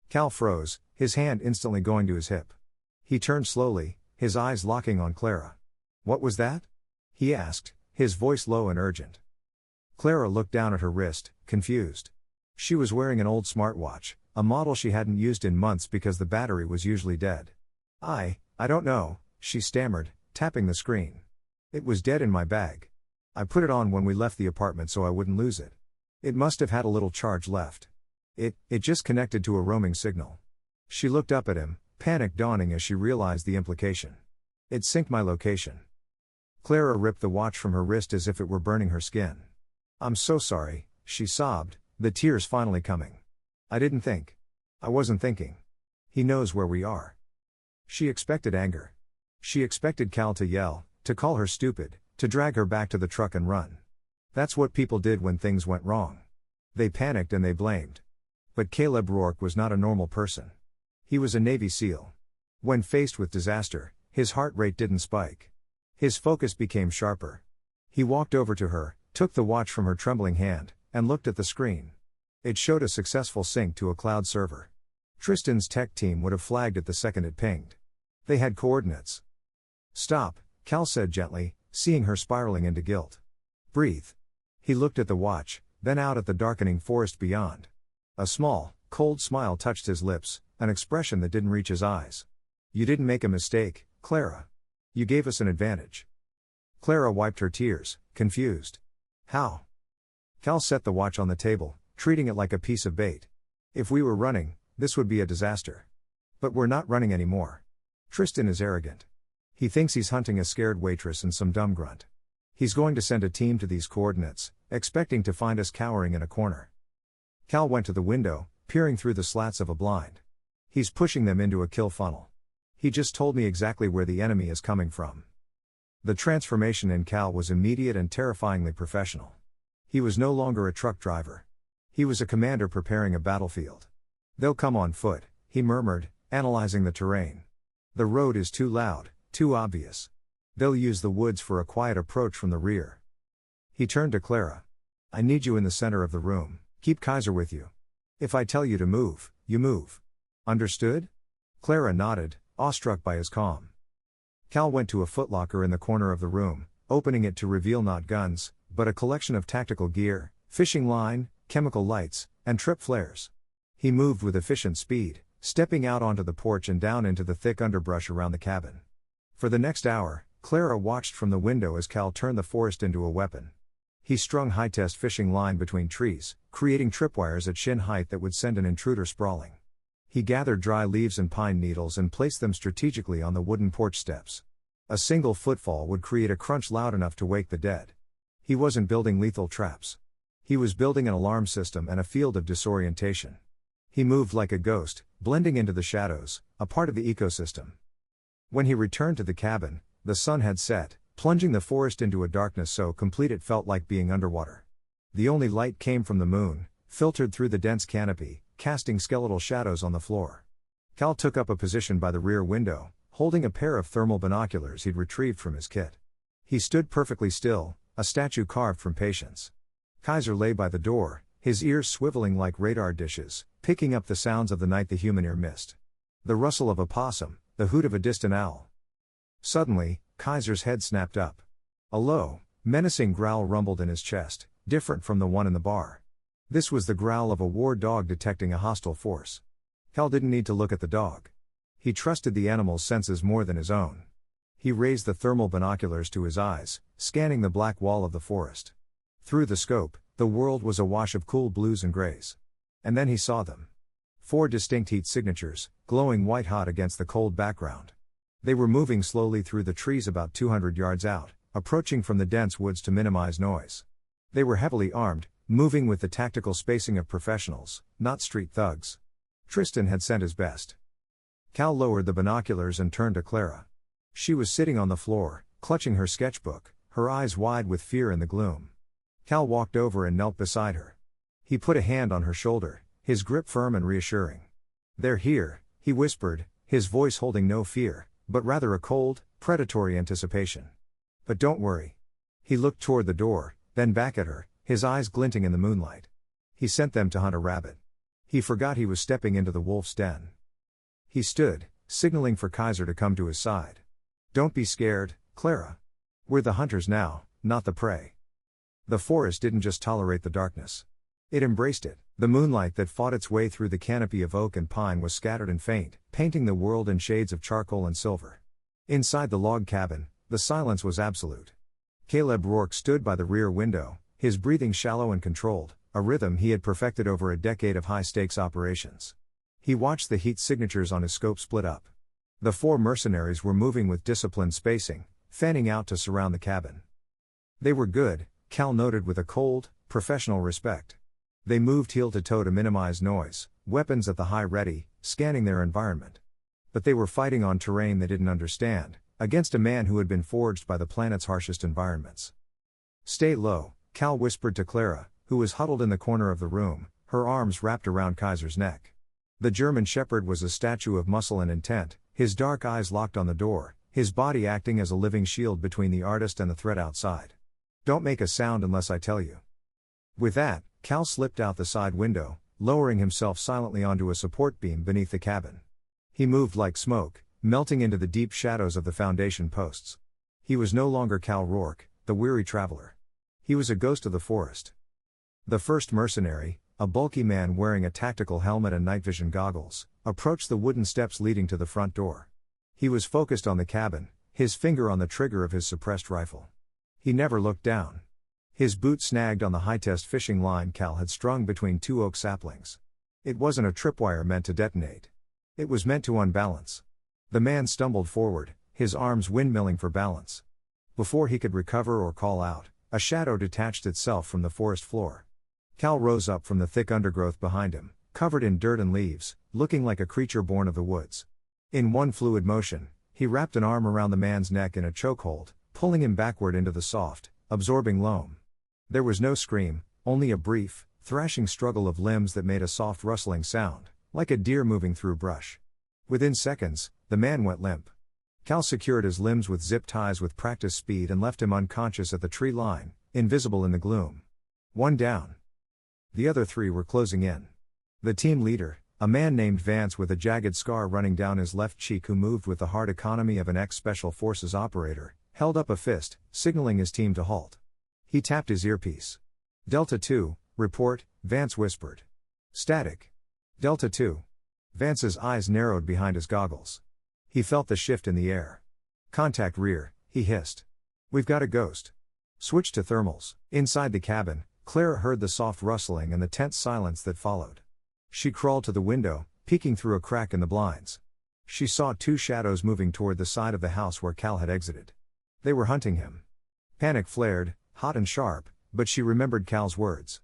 Cal froze, his hand instantly going to his hip. He turned slowly, his eyes locking on Clara. "What was that?" he asked, his voice low and urgent. Clara looked down at her wrist, confused. She was wearing an old smartwatch, a model she hadn't used in months because the battery was usually dead. I don't know," she stammered, tapping the screen. "It was dead in my bag. I put it on when we left the apartment so I wouldn't lose it. It must have had a little charge left. It just connected to a roaming signal." She looked up at him, panic dawning as she realized the implication. "It synced my location." Clara ripped the watch from her wrist as if it were burning her skin. "I'm so sorry," she sobbed, the tears finally coming. "I didn't think. I wasn't thinking. He knows where we are." She expected anger. She expected Cal to yell, to call her stupid, to drag her back to the truck and run. That's what people did when things went wrong. They panicked and they blamed. But Caleb Rourke was not a normal person. He was a Navy SEAL. When faced with disaster, his heart rate didn't spike. His focus became sharper. He walked over to her, took the watch from her trembling hand, and looked at the screen. It showed a successful sync to a cloud server. Tristan's tech team would have flagged it the second it pinged. They had coordinates. "Stop," Cal said gently, seeing her spiraling into guilt. "Breathe." He looked at the watch, then out at the darkening forest beyond. A small, cold smile touched his lips, an expression that didn't reach his eyes. "You didn't make a mistake, Clara. You gave us an advantage." Clara wiped her tears, confused. "How?" Cal set the watch on the table, treating it like a piece of bait. "If we were running, this would be a disaster. But we're not running anymore. Tristan is arrogant. He thinks he's hunting a scared waitress and some dumb grunt. He's going to send a team to these coordinates, expecting to find us cowering in a corner." Cal went to the window, peering through the slats of a blind. "He's pushing them into a kill funnel. He just told me exactly where the enemy is coming from." The transformation in Cal was immediate and terrifyingly professional. He was no longer a truck driver. He was a commander preparing a battlefield. "They'll come on foot," he murmured, analyzing the terrain. "The road is too loud, too obvious. They'll use the woods for a quiet approach from the rear." He turned to Clara. "I need you in the center of the room. Keep Kaiser with you. If I tell you to move, you move. Understood?" Clara nodded, awestruck by his calm. Cal went to a footlocker in the corner of the room, opening it to reveal not guns, but a collection of tactical gear, fishing line, chemical lights, and trip flares. He moved with efficient speed, stepping out onto the porch and down into the thick underbrush around the cabin. For the next hour, Clara watched from the window as Cal turned the forest into a weapon. He strung high-test fishing line between trees, creating tripwires at shin height that would send an intruder sprawling. He gathered dry leaves and pine needles and placed them strategically on the wooden porch steps. A single footfall would create a crunch loud enough to wake the dead. He wasn't building lethal traps. He was building an alarm system and a field of disorientation. He moved like a ghost, blending into the shadows, a part of the ecosystem. When he returned to the cabin, the sun had set, plunging the forest into a darkness so complete it felt like being underwater. The only light came from the moon, filtered through the dense canopy, casting skeletal shadows on the floor. Cal took up a position by the rear window, holding a pair of thermal binoculars he'd retrieved from his kit. He stood perfectly still, a statue carved from patience. Kaiser lay by the door, his ears swiveling like radar dishes, picking up the sounds of the night the human ear missed. The rustle of a possum, the hoot of a distant owl. Suddenly, Kaiser's head snapped up. A low, menacing growl rumbled in his chest, different from the one in the bar. This was the growl of a war dog detecting a hostile force. Cal didn't need to look at the dog. He trusted the animal's senses more than his own. He raised the thermal binoculars to his eyes, scanning the black wall of the forest. Through the scope, the world was awash of cool blues and grays. And then he saw them. 4 distinct heat signatures, glowing white-hot against the cold background. They were moving slowly through the trees about 200 yards out, approaching from the dense woods to minimize noise. They were heavily armed, moving with the tactical spacing of professionals, not street thugs. Tristan had sent his best. Cal lowered the binoculars and turned to Clara. She was sitting on the floor, clutching her sketchbook, her eyes wide with fear in the gloom. Cal walked over and knelt beside her. He put a hand on her shoulder, his grip firm and reassuring. "They're here," he whispered, his voice holding no fear, but rather a cold, predatory anticipation. "But don't worry." He looked toward the door, then back at her, his eyes glinting in the moonlight. "He sent them to hunt a rabbit." He forgot he was stepping into the wolf's den. He stood, signaling for Kaiser to come to his side. "Don't be scared, Clara. We're the hunters now, not the prey." The forest didn't just tolerate the darkness. It embraced it. The moonlight that fought its way through the canopy of oak and pine was scattered and faint, painting the world in shades of charcoal and silver. Inside the log cabin, the silence was absolute. Caleb Rourke stood by the rear window, his breathing shallow and controlled, a rhythm he had perfected over a decade of high-stakes operations. He watched the heat signatures on his scope split up. The 4 mercenaries were moving with disciplined spacing, fanning out to surround the cabin. They were good, Cal noted with a cold, professional respect. They moved heel to toe to minimize noise, weapons at the high ready, scanning their environment. But they were fighting on terrain they didn't understand, against a man who had been forged by the planet's harshest environments. "Stay low," Cal whispered to Clara, who was huddled in the corner of the room, her arms wrapped around Kaiser's neck. The German Shepherd was a statue of muscle and intent, his dark eyes locked on the door, his body acting as a living shield between the artist and the threat outside. "Don't make a sound unless I tell you." With that, Cal slipped out the side window, lowering himself silently onto a support beam beneath the cabin. He moved like smoke, melting into the deep shadows of the foundation posts. He was no longer Cal Rourke, the weary traveler. He was a ghost of the forest. The first mercenary, a bulky man wearing a tactical helmet and night vision goggles, approached the wooden steps leading to the front door. He was focused on the cabin, his finger on the trigger of his suppressed rifle. He never looked down. His boot snagged on the high-test fishing line Cal had strung between 2 oak saplings. It wasn't a tripwire meant to detonate. It was meant to unbalance. The man stumbled forward, his arms windmilling for balance. Before he could recover or call out, a shadow detached itself from the forest floor. Cal rose up from the thick undergrowth behind him, covered in dirt and leaves, looking like a creature born of the woods. In one fluid motion, he wrapped an arm around the man's neck in a chokehold, pulling him backward into the soft, absorbing loam. There was no scream, only a brief, thrashing struggle of limbs that made a soft rustling sound, like a deer moving through brush. Within seconds, the man went limp. Cal secured his limbs with zip ties with practiced speed and left him unconscious at the tree line, invisible in the gloom. 1 down. The other 3 were closing in. The team leader, a man named Vance with a jagged scar running down his left cheek who moved with the hard economy of an ex-Special Forces operator, held up a fist, signaling his team to halt. He tapped his earpiece. "Delta 2, report," Vance whispered. "Static." "Delta 2. Vance's eyes narrowed behind his goggles. He felt the shift in the air. "Contact rear," he hissed. "We've got a ghost." Switch to thermals. Inside the cabin, Clara heard the soft rustling and the tense silence that followed. She crawled to the window, peeking through a crack in the blinds. She saw 2 shadows moving toward the side of the house where Cal had exited. They were hunting him. Panic flared, hot and sharp, but she remembered Cal's words.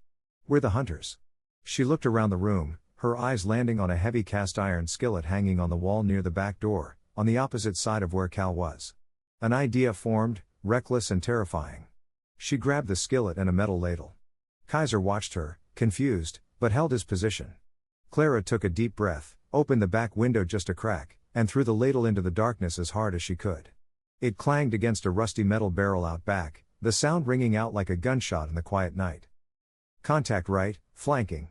"We're the hunters." She looked around the room, her eyes landing on a heavy cast iron skillet hanging on the wall near the back door, on the opposite side of where Cal was. An idea formed, reckless and terrifying. She grabbed the skillet and a metal ladle. Kaiser watched her, confused, but held his position. Clara took a deep breath, opened the back window just a crack, and threw the ladle into the darkness as hard as she could. It clanged against a rusty metal barrel out back, the sound ringing out like a gunshot in the quiet night. "Contact right, flanking,"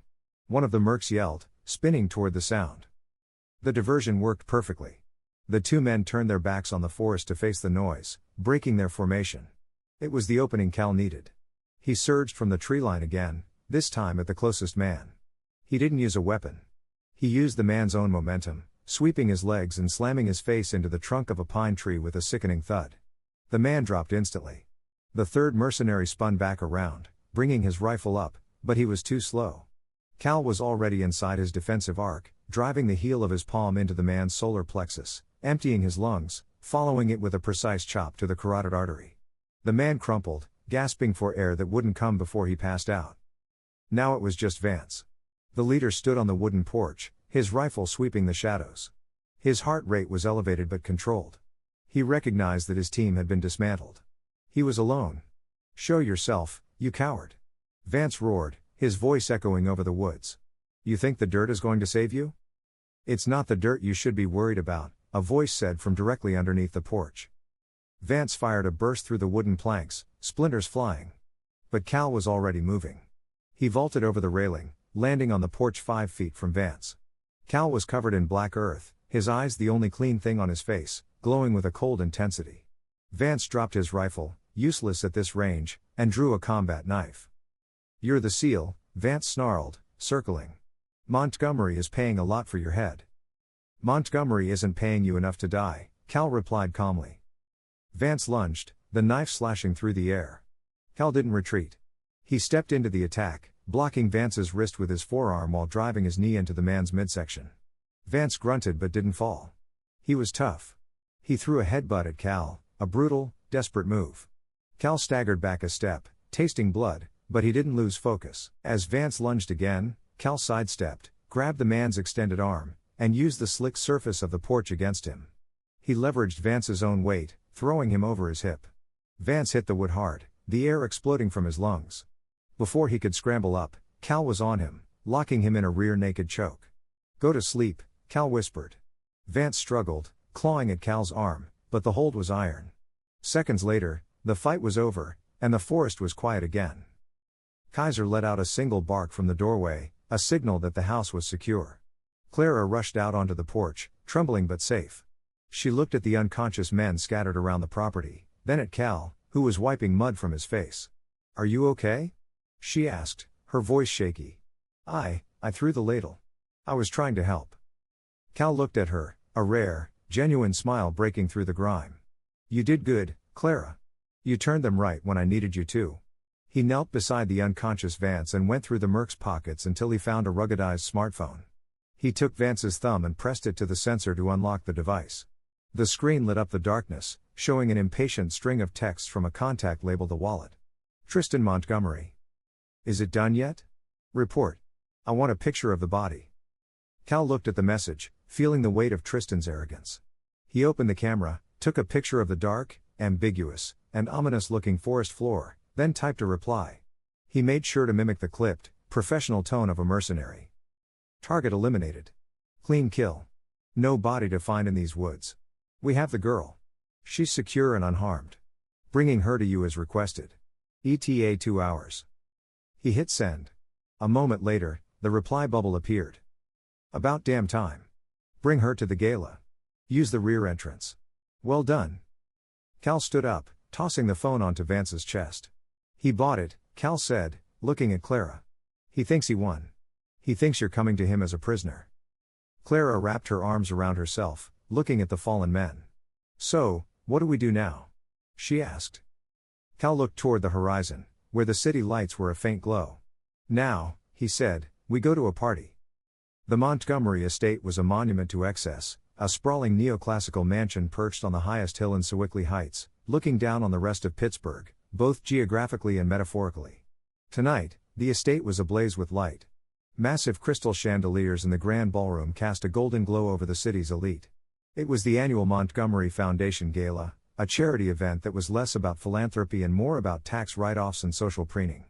one of the mercs yelled, spinning toward the sound. The diversion worked perfectly. The 2 men turned their backs on the forest to face the noise, breaking their formation. It was the opening Cal needed. He surged from the tree line again, this time at the closest man. He didn't use a weapon. He used the man's own momentum, sweeping his legs and slamming his face into the trunk of a pine tree with a sickening thud. The man dropped instantly. The 3rd mercenary spun back around, bringing his rifle up, but he was too slow. Cal was already inside his defensive arc, driving the heel of his palm into the man's solar plexus, emptying his lungs, following it with a precise chop to the carotid artery. The man crumpled, gasping for air that wouldn't come before he passed out. Now it was just Vance. The leader stood on the wooden porch, his rifle sweeping the shadows. His heart rate was elevated but controlled. He recognized that his team had been dismantled. He was alone. "Show yourself, you coward!" Vance roared, his voice echoing over the woods. "You think the dirt is going to save you?" "It's not the dirt you should be worried about," a voice said from directly underneath the porch. Vance fired a burst through the wooden planks, splinters flying. But Cal was already moving. He vaulted over the railing, landing on the porch 5 feet from Vance. Cal was covered in black earth, his eyes the only clean thing on his face, glowing with a cold intensity. Vance dropped his rifle, useless at this range, and drew a combat knife. "You're the SEAL," Vance snarled, circling. "Montgomery is paying a lot for your head." "Montgomery isn't paying you enough to die," Cal replied calmly. Vance lunged, the knife slashing through the air. Cal didn't retreat. He stepped into the attack, blocking Vance's wrist with his forearm while driving his knee into the man's midsection. Vance grunted but didn't fall. He was tough. He threw a headbutt at Cal, a brutal, desperate move. Cal staggered back a step, tasting blood, but he didn't lose focus. As Vance lunged again, Cal sidestepped, grabbed the man's extended arm, and used the slick surface of the porch against him. He leveraged Vance's own weight, throwing him over his hip. Vance hit the wood hard, the air exploding from his lungs. Before he could scramble up, Cal was on him, locking him in a rear naked choke. "Go to sleep," Cal whispered. Vance struggled, clawing at Cal's arm, but the hold was iron. Seconds later, the fight was over, and the forest was quiet again. Kaiser let out a single bark from the doorway, a signal that the house was secure. Clara rushed out onto the porch, trembling but safe. She looked at the unconscious men scattered around the property, then at Cal, who was wiping mud from his face. "Are you okay?" she asked, her voice shaky. I threw the ladle. I was trying to help." Cal looked at her, a rare, genuine smile breaking through the grime. "You did good, Clara. You turned them right when I needed you to." He knelt beside the unconscious Vance and went through the merc's pockets until he found a ruggedized smartphone. He took Vance's thumb and pressed it to the sensor to unlock the device. The screen lit up the darkness, showing an impatient string of texts from a contact labeled a wallet. "Tristan Montgomery. Is it done yet? Report. I want a picture of the body." Cal looked at the message, feeling the weight of Tristan's arrogance. He opened the camera, took a picture of the dark, ambiguous, and ominous-looking forest floor, then typed a reply. He made sure to mimic the clipped, professional tone of a mercenary. "Target eliminated. Clean kill. No body to find in these woods. We have the girl. She's secure and unharmed. Bringing her to you as requested. ETA 2 hours." He hit send. A moment later, the reply bubble appeared. "About damn time. Bring her to the gala. Use the rear entrance. Well done." Cal stood up, tossing the phone onto Vance's chest. "He bought it," Cal said, looking at Clara. "He thinks he won. He thinks you're coming to him as a prisoner." Clara wrapped her arms around herself, looking at the fallen men. "So, what do we do now?" she asked. Cal looked toward the horizon, where the city lights were a faint glow. "Now," he said, "we go to a party." The Montgomery estate was a monument to excess, a sprawling neoclassical mansion perched on the highest hill in Sewickley Heights, looking down on the rest of Pittsburgh, both geographically and metaphorically. Tonight, the estate was ablaze with light. Massive crystal chandeliers in the grand ballroom cast a golden glow over the city's elite. It was the annual Montgomery Foundation Gala, a charity event that was less about philanthropy and more about tax write-offs and social preening.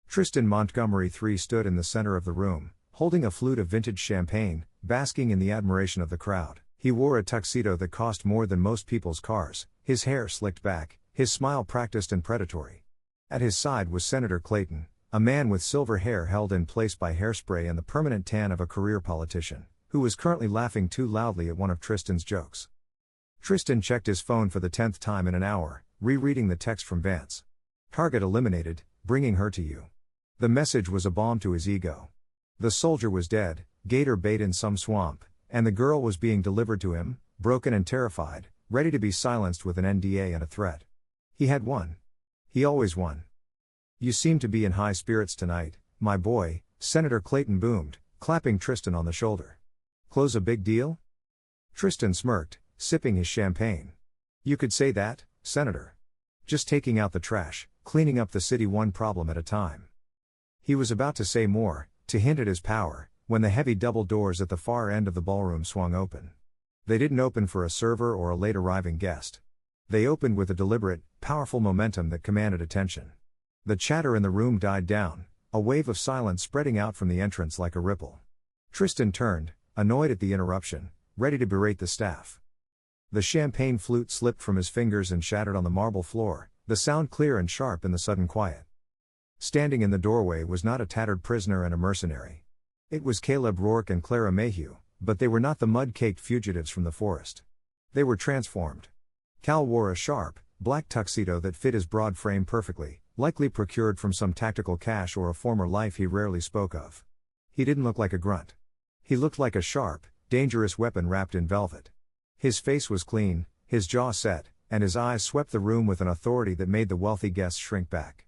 Tristan Montgomery III stood in the center of the room, holding a flute of vintage champagne, basking in the admiration of the crowd. He wore a tuxedo that cost more than most people's cars, his hair slicked back, his smile practiced and predatory. At his side was Senator Clayton, a man with silver hair held in place by hairspray and the permanent tan of a career politician, who was currently laughing too loudly at one of Tristan's jokes. Tristan checked his phone for the 10th time in an hour, rereading the text from Vance. "Target eliminated, bringing her to you." The message was a balm to his ego. The soldier was dead, gator bait in some swamp, and the girl was being delivered to him, broken and terrified, ready to be silenced with an NDA and a threat. He had won. He always won. "You seem to be in high spirits tonight, my boy," Senator Clayton boomed, clapping Tristan on the shoulder. "Close a big deal?" Tristan smirked, sipping his champagne. "You could say that, Senator. Just taking out the trash, cleaning up the city one problem at a time." He was about to say more, to hint at his power, when the heavy double doors at the far end of the ballroom swung open. They didn't open for a server or a late arriving guest. They opened with a deliberate, powerful momentum that commanded attention. The chatter in the room died down, a wave of silence spreading out from the entrance like a ripple. Tristan turned, annoyed at the interruption, ready to berate the staff. The champagne flute slipped from his fingers and shattered on the marble floor, the sound clear and sharp in the sudden quiet. Standing in the doorway was not a tattered prisoner and a mercenary. It was Caleb Rourke and Clara Mayhew, but they were not the mud-caked fugitives from the forest. They were transformed. Cal wore a sharp, black tuxedo that fit his broad frame perfectly, likely procured from some tactical cache or a former life he rarely spoke of. He didn't look like a grunt. He looked like a sharp, dangerous weapon wrapped in velvet. His face was clean, his jaw set, and his eyes swept the room with an authority that made the wealthy guests shrink back.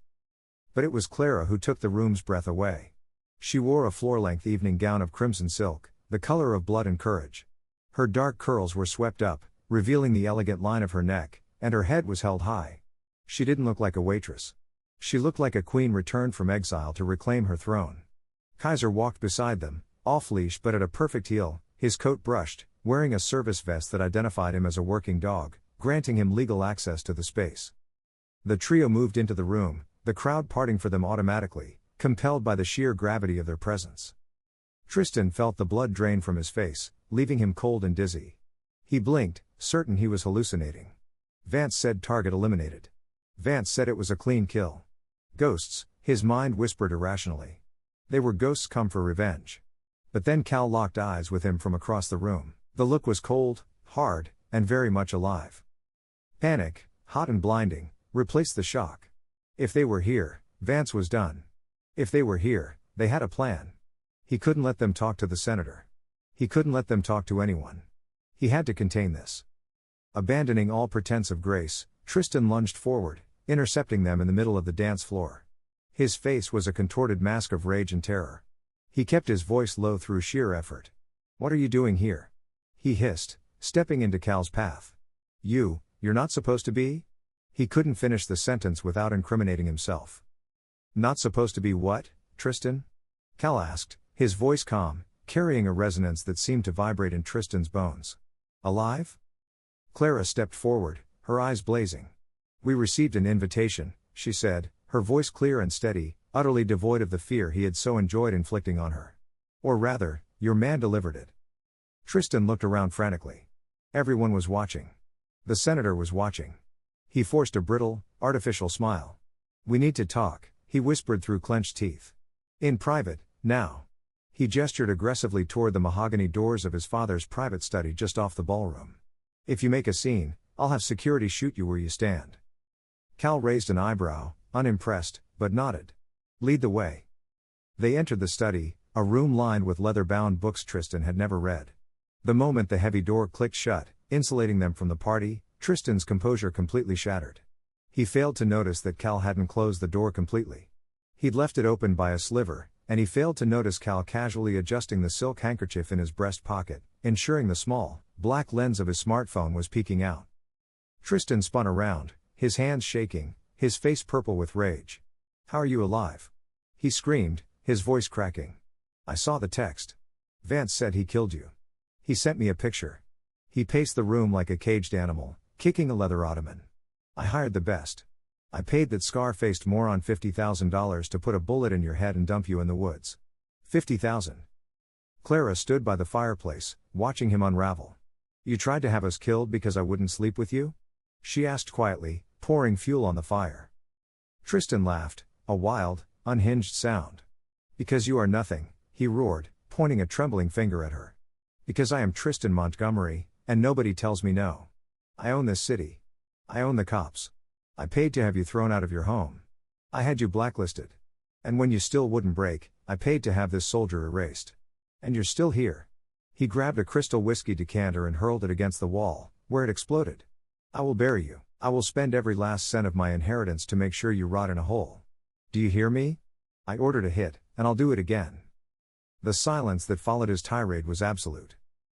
But it was Clara who took the room's breath away. She wore a floor-length evening gown of crimson silk, the color of blood and courage. Her dark curls were swept up, revealing the elegant line of her neck, and her head was held high. She didn't look like a waitress. She looked like a queen returned from exile to reclaim her throne. Kaiser walked beside them, off-leash but at a perfect heel, his coat brushed, wearing a service vest that identified him as a working dog, granting him legal access to the space. The trio moved into the room, the crowd parting for them automatically, compelled by the sheer gravity of their presence. Tristan felt the blood drain from his face, leaving him cold and dizzy. He blinked, certain he was hallucinating. Vance said target eliminated. Vance said it was a clean kill. Ghosts, his mind whispered irrationally. They were ghosts come for revenge. But then Cal locked eyes with him from across the room. The look was cold, hard, and very much alive. Panic, hot and blinding, replaced the shock. If they were here, Vance was done. If they were here, they had a plan. He couldn't let them talk to the senator. He couldn't let them talk to anyone. He had to contain this. Abandoning all pretense of grace, Tristan lunged forward, intercepting them in the middle of the dance floor. His face was a contorted mask of rage and terror. He kept his voice low through sheer effort. "What are you doing here?" he hissed, stepping into Cal's path. You're not supposed to be?" He couldn't finish the sentence without incriminating himself. "Not supposed to be what, Tristan?" Cal asked, his voice calm, carrying a resonance that seemed to vibrate in Tristan's bones. "Alive?" Clara stepped forward, her eyes blazing. "We received an invitation," she said, her voice clear and steady, utterly devoid of the fear he had so enjoyed inflicting on her. "Or rather, your man delivered it." Tristan looked around frantically. Everyone was watching. The senator was watching. He forced a brittle, artificial smile. "We need to talk," he whispered through clenched teeth. "In private, now." He gestured aggressively toward the mahogany doors of his father's private study just off the ballroom. "If you make a scene, I'll have security shoot you where you stand." Cal raised an eyebrow, unimpressed, but nodded. "Lead the way." They entered the study, a room lined with leather-bound books Tristan had never read. The moment the heavy door clicked shut, insulating them from the party, Tristan's composure completely shattered. He failed to notice that Cal hadn't closed the door completely. He'd left it open by a sliver, and he failed to notice Cal casually adjusting the silk handkerchief in his breast pocket, ensuring the small, black lens of his smartphone was peeking out. Tristan spun around, his hands shaking, his face purple with rage. "How are you alive?" he screamed, his voice cracking. "I saw the text. Vance said he killed you. He sent me a picture." He paced the room like a caged animal, kicking a leather ottoman. "I hired the best. I paid that scar-faced moron $50,000 to put a bullet in your head and dump you in the woods. 50,000. Clara stood by the fireplace, watching him unravel. "You tried to have us killed because I wouldn't sleep with you?" she asked quietly, pouring fuel on the fire. Tristan laughed, a wild, unhinged sound. "Because you are nothing," he roared, pointing a trembling finger at her. "Because I am Tristan Montgomery, and nobody tells me no. I own this city. I own the cops. I paid to have you thrown out of your home. I had you blacklisted. And when you still wouldn't break, I paid to have this soldier erased. And you're still here." He grabbed a crystal whiskey decanter and hurled it against the wall, where it exploded. "I will bury you. I will spend every last cent of my inheritance to make sure you rot in a hole. Do you hear me? I ordered a hit, and I'll do it again." The silence that followed his tirade was absolute.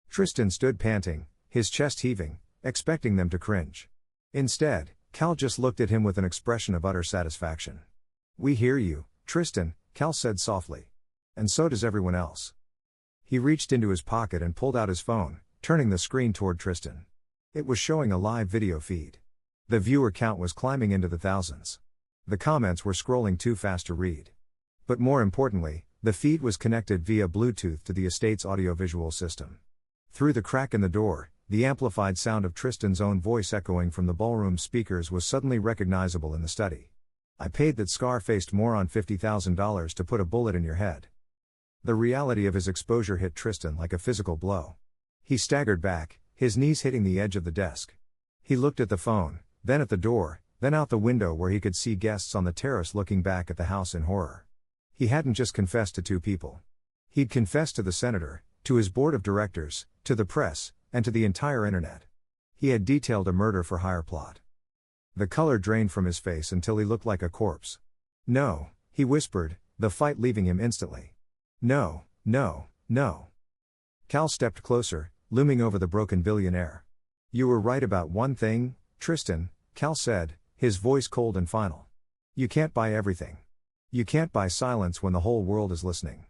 Tristan stood panting, his chest heaving, expecting them to cringe. Instead, Cal just looked at him with an expression of utter satisfaction. "We hear you, Tristan," Cal said softly. "And so does everyone else." He reached into his pocket and pulled out his phone, turning the screen toward Tristan. It was showing a live video feed. The viewer count was climbing into the thousands. The comments were scrolling too fast to read. But more importantly, the feed was connected via Bluetooth to the estate's audiovisual system. Through the crack in the door, the amplified sound of Tristan's own voice echoing from the ballroom speakers was suddenly recognizable in the study. "I paid that scar-faced moron $50,000 to put a bullet in your head." The reality of his exposure hit Tristan like a physical blow. He staggered back, his knees hitting the edge of the desk. He looked at the phone, then at the door, then out the window where he could see guests on the terrace looking back at the house in horror. He hadn't just confessed to two people. He'd confessed to the senator, to his board of directors, to the press, and to the entire internet. He had detailed a murder-for-hire plot. The color drained from his face until he looked like a corpse. "No," he whispered, the fight leaving him instantly. "No, no, no." Cal stepped closer, looming over the broken billionaire. "You were right about one thing, Tristan," Cal said, his voice cold and final. "You can't buy everything. You can't buy silence when the whole world is listening."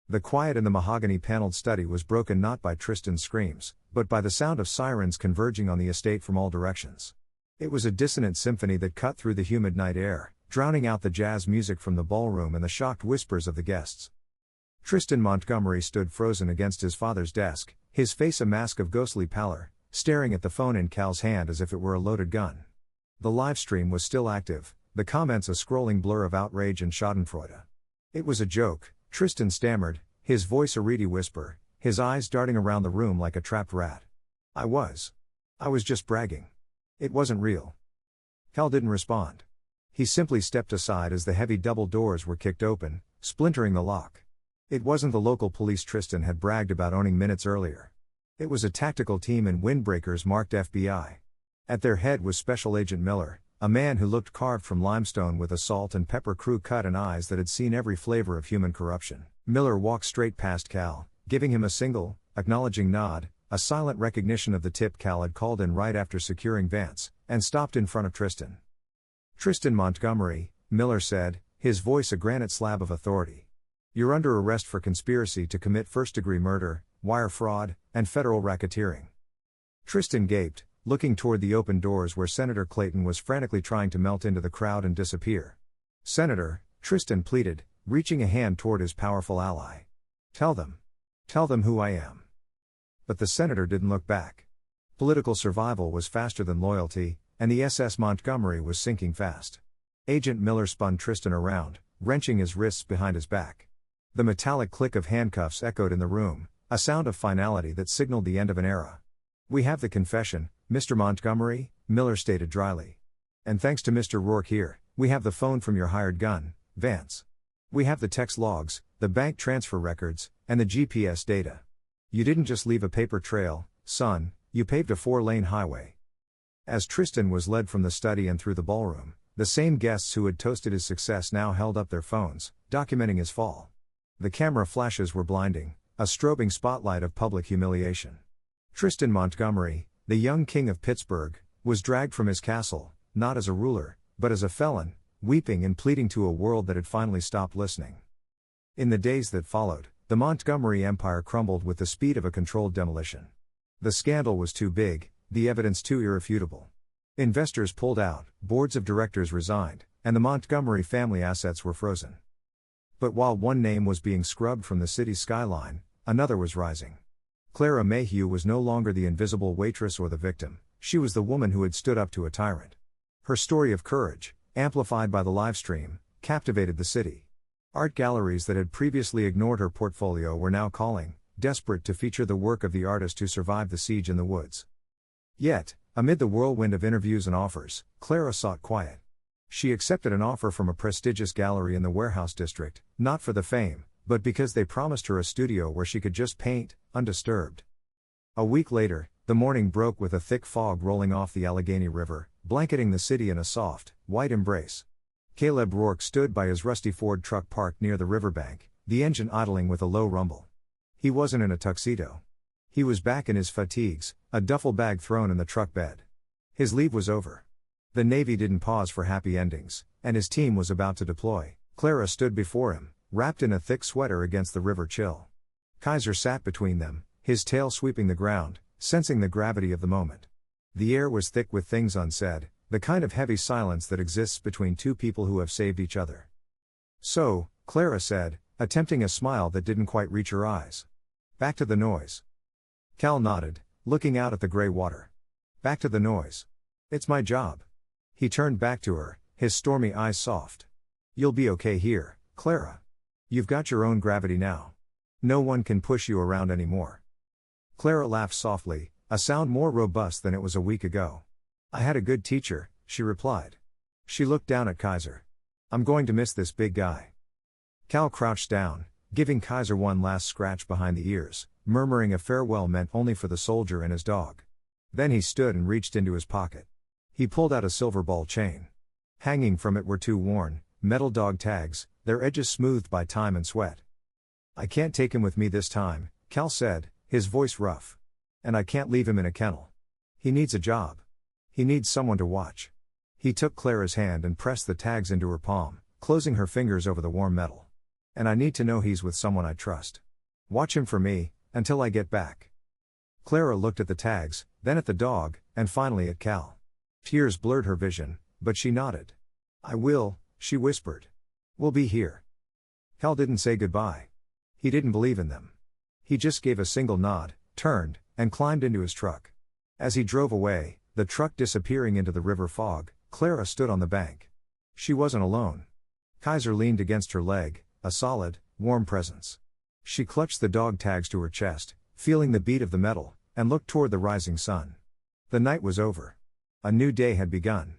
The quiet in the mahogany-paneled study was broken not by Tristan's screams, but by the sound of sirens converging on the estate from all directions. It was a dissonant symphony that cut through the humid night air, drowning out the jazz music from the ballroom and the shocked whispers of the guests. Tristan Montgomery stood frozen against his father's desk, his face a mask of ghostly pallor, staring at the phone in Cal's hand as if it were a loaded gun. The live stream was still active, the comments a scrolling blur of outrage and schadenfreude. "It was a joke," Tristan stammered, his voice a reedy whisper, his eyes darting around the room like a trapped rat. I was just bragging. It wasn't real." Cal didn't respond. He simply stepped aside as the heavy double doors were kicked open, splintering the lock. It wasn't the local police Tristan had bragged about owning minutes earlier. It was a tactical team in windbreakers marked FBI. At their head was Special Agent Miller, a man who looked carved from limestone with a salt and pepper crew cut and eyes that had seen every flavor of human corruption. Miller walked straight past Cal, giving him a single, acknowledging nod, a silent recognition of the tip Cal had called in right after securing Vance, and stopped in front of Tristan. "Tristan Montgomery," Miller said, his voice a granite slab of authority. "You're under arrest for conspiracy to commit first-degree murder, wire fraud, and federal racketeering." Tristan gaped, looking toward the open doors where Senator Clayton was frantically trying to melt into the crowd and disappear. "Senator," Tristan pleaded, reaching a hand toward his powerful ally. Tell them who I am." But the senator didn't look back. Political survival was faster than loyalty, and the SS Montgomery was sinking fast. Agent Miller spun Tristan around, wrenching his wrists behind his back. The metallic click of handcuffs echoed in the room, a sound of finality that signaled the end of an era. "We have the confession, Mr. Montgomery," Miller stated dryly. "And thanks to Mr. Rourke here, we have the phone from your hired gun, Vance. We have the text logs, the bank transfer records, and the GPS data. You didn't just leave a paper trail, son, you paved a 4-lane highway." As Tristan was led from the study and through the ballroom, the same guests who had toasted his success now held up their phones, documenting his fall. The camera flashes were blinding, a strobing spotlight of public humiliation. Tristan Montgomery, the young king of Pittsburgh, was dragged from his castle, not as a ruler, but as a felon, weeping and pleading to a world that had finally stopped listening. In the days that followed, the Montgomery empire crumbled with the speed of a controlled demolition. The scandal was too big, the evidence too irrefutable. Investors pulled out, boards of directors resigned, and the Montgomery family assets were frozen. But while one name was being scrubbed from the city's skyline, another was rising. Clara Mayhew was no longer the invisible waitress or the victim, she was the woman who had stood up to a tyrant. Her story of courage, amplified by the livestream, captivated the city. Art galleries that had previously ignored her portfolio were now calling, desperate to feature the work of the artist who survived the siege in the woods. Yet, amid the whirlwind of interviews and offers, Clara sought quiet. She accepted an offer from a prestigious gallery in the Warehouse District, not for the fame, but because they promised her a studio where she could just paint, undisturbed. A week later, the morning broke with a thick fog rolling off the Allegheny River, blanketing the city in a soft, white embrace. Caleb Rourke stood by his rusty Ford truck parked near the riverbank, the engine idling with a low rumble. He wasn't in a tuxedo. He was back in his fatigues, a duffel bag thrown in the truck bed. His leave was over. The Navy didn't pause for happy endings, and his team was about to deploy. Clara stood before him, wrapped in a thick sweater against the river chill. Kaiser sat between them, his tail sweeping the ground, sensing the gravity of the moment. The air was thick with things unsaid, the kind of heavy silence that exists between two people who have saved each other. "So," Clara said, attempting a smile that didn't quite reach her eyes. "Back to the noise." Cal nodded, looking out at the gray water. "Back to the noise. It's my job." He turned back to her, his stormy eyes soft. "You'll be okay here, Clara. You've got your own gravity now. No one can push you around anymore." Clara laughed softly, a sound more robust than it was a week ago. "I had a good teacher," she replied. She looked down at Kaiser. "I'm going to miss this big guy." Cal crouched down, giving Kaiser one last scratch behind the ears, murmuring a farewell meant only for the soldier and his dog. Then he stood and reached into his pocket. He pulled out a silver ball chain. Hanging from it were two worn, metal dog tags, their edges smoothed by time and sweat. "I can't take him with me this time," Cal said, his voice rough. "And I can't leave him in a kennel. He needs a job. He needs someone to watch." He took Clara's hand and pressed the tags into her palm, closing her fingers over the warm metal. "And I need to know he's with someone I trust. Watch him for me, until I get back." Clara looked at the tags, then at the dog, and finally at Cal. Tears blurred her vision, but she nodded. "I will," she whispered. "We'll be here." Cal didn't say goodbye. He didn't believe in them. He just gave a single nod, turned, and climbed into his truck. As he drove away, the truck disappearing into the river fog, Clara stood on the bank. She wasn't alone. Kaiser leaned against her leg, a solid, warm presence. She clutched the dog tags to her chest, feeling the beat of the metal, and looked toward the rising sun. The night was over. A new day had begun.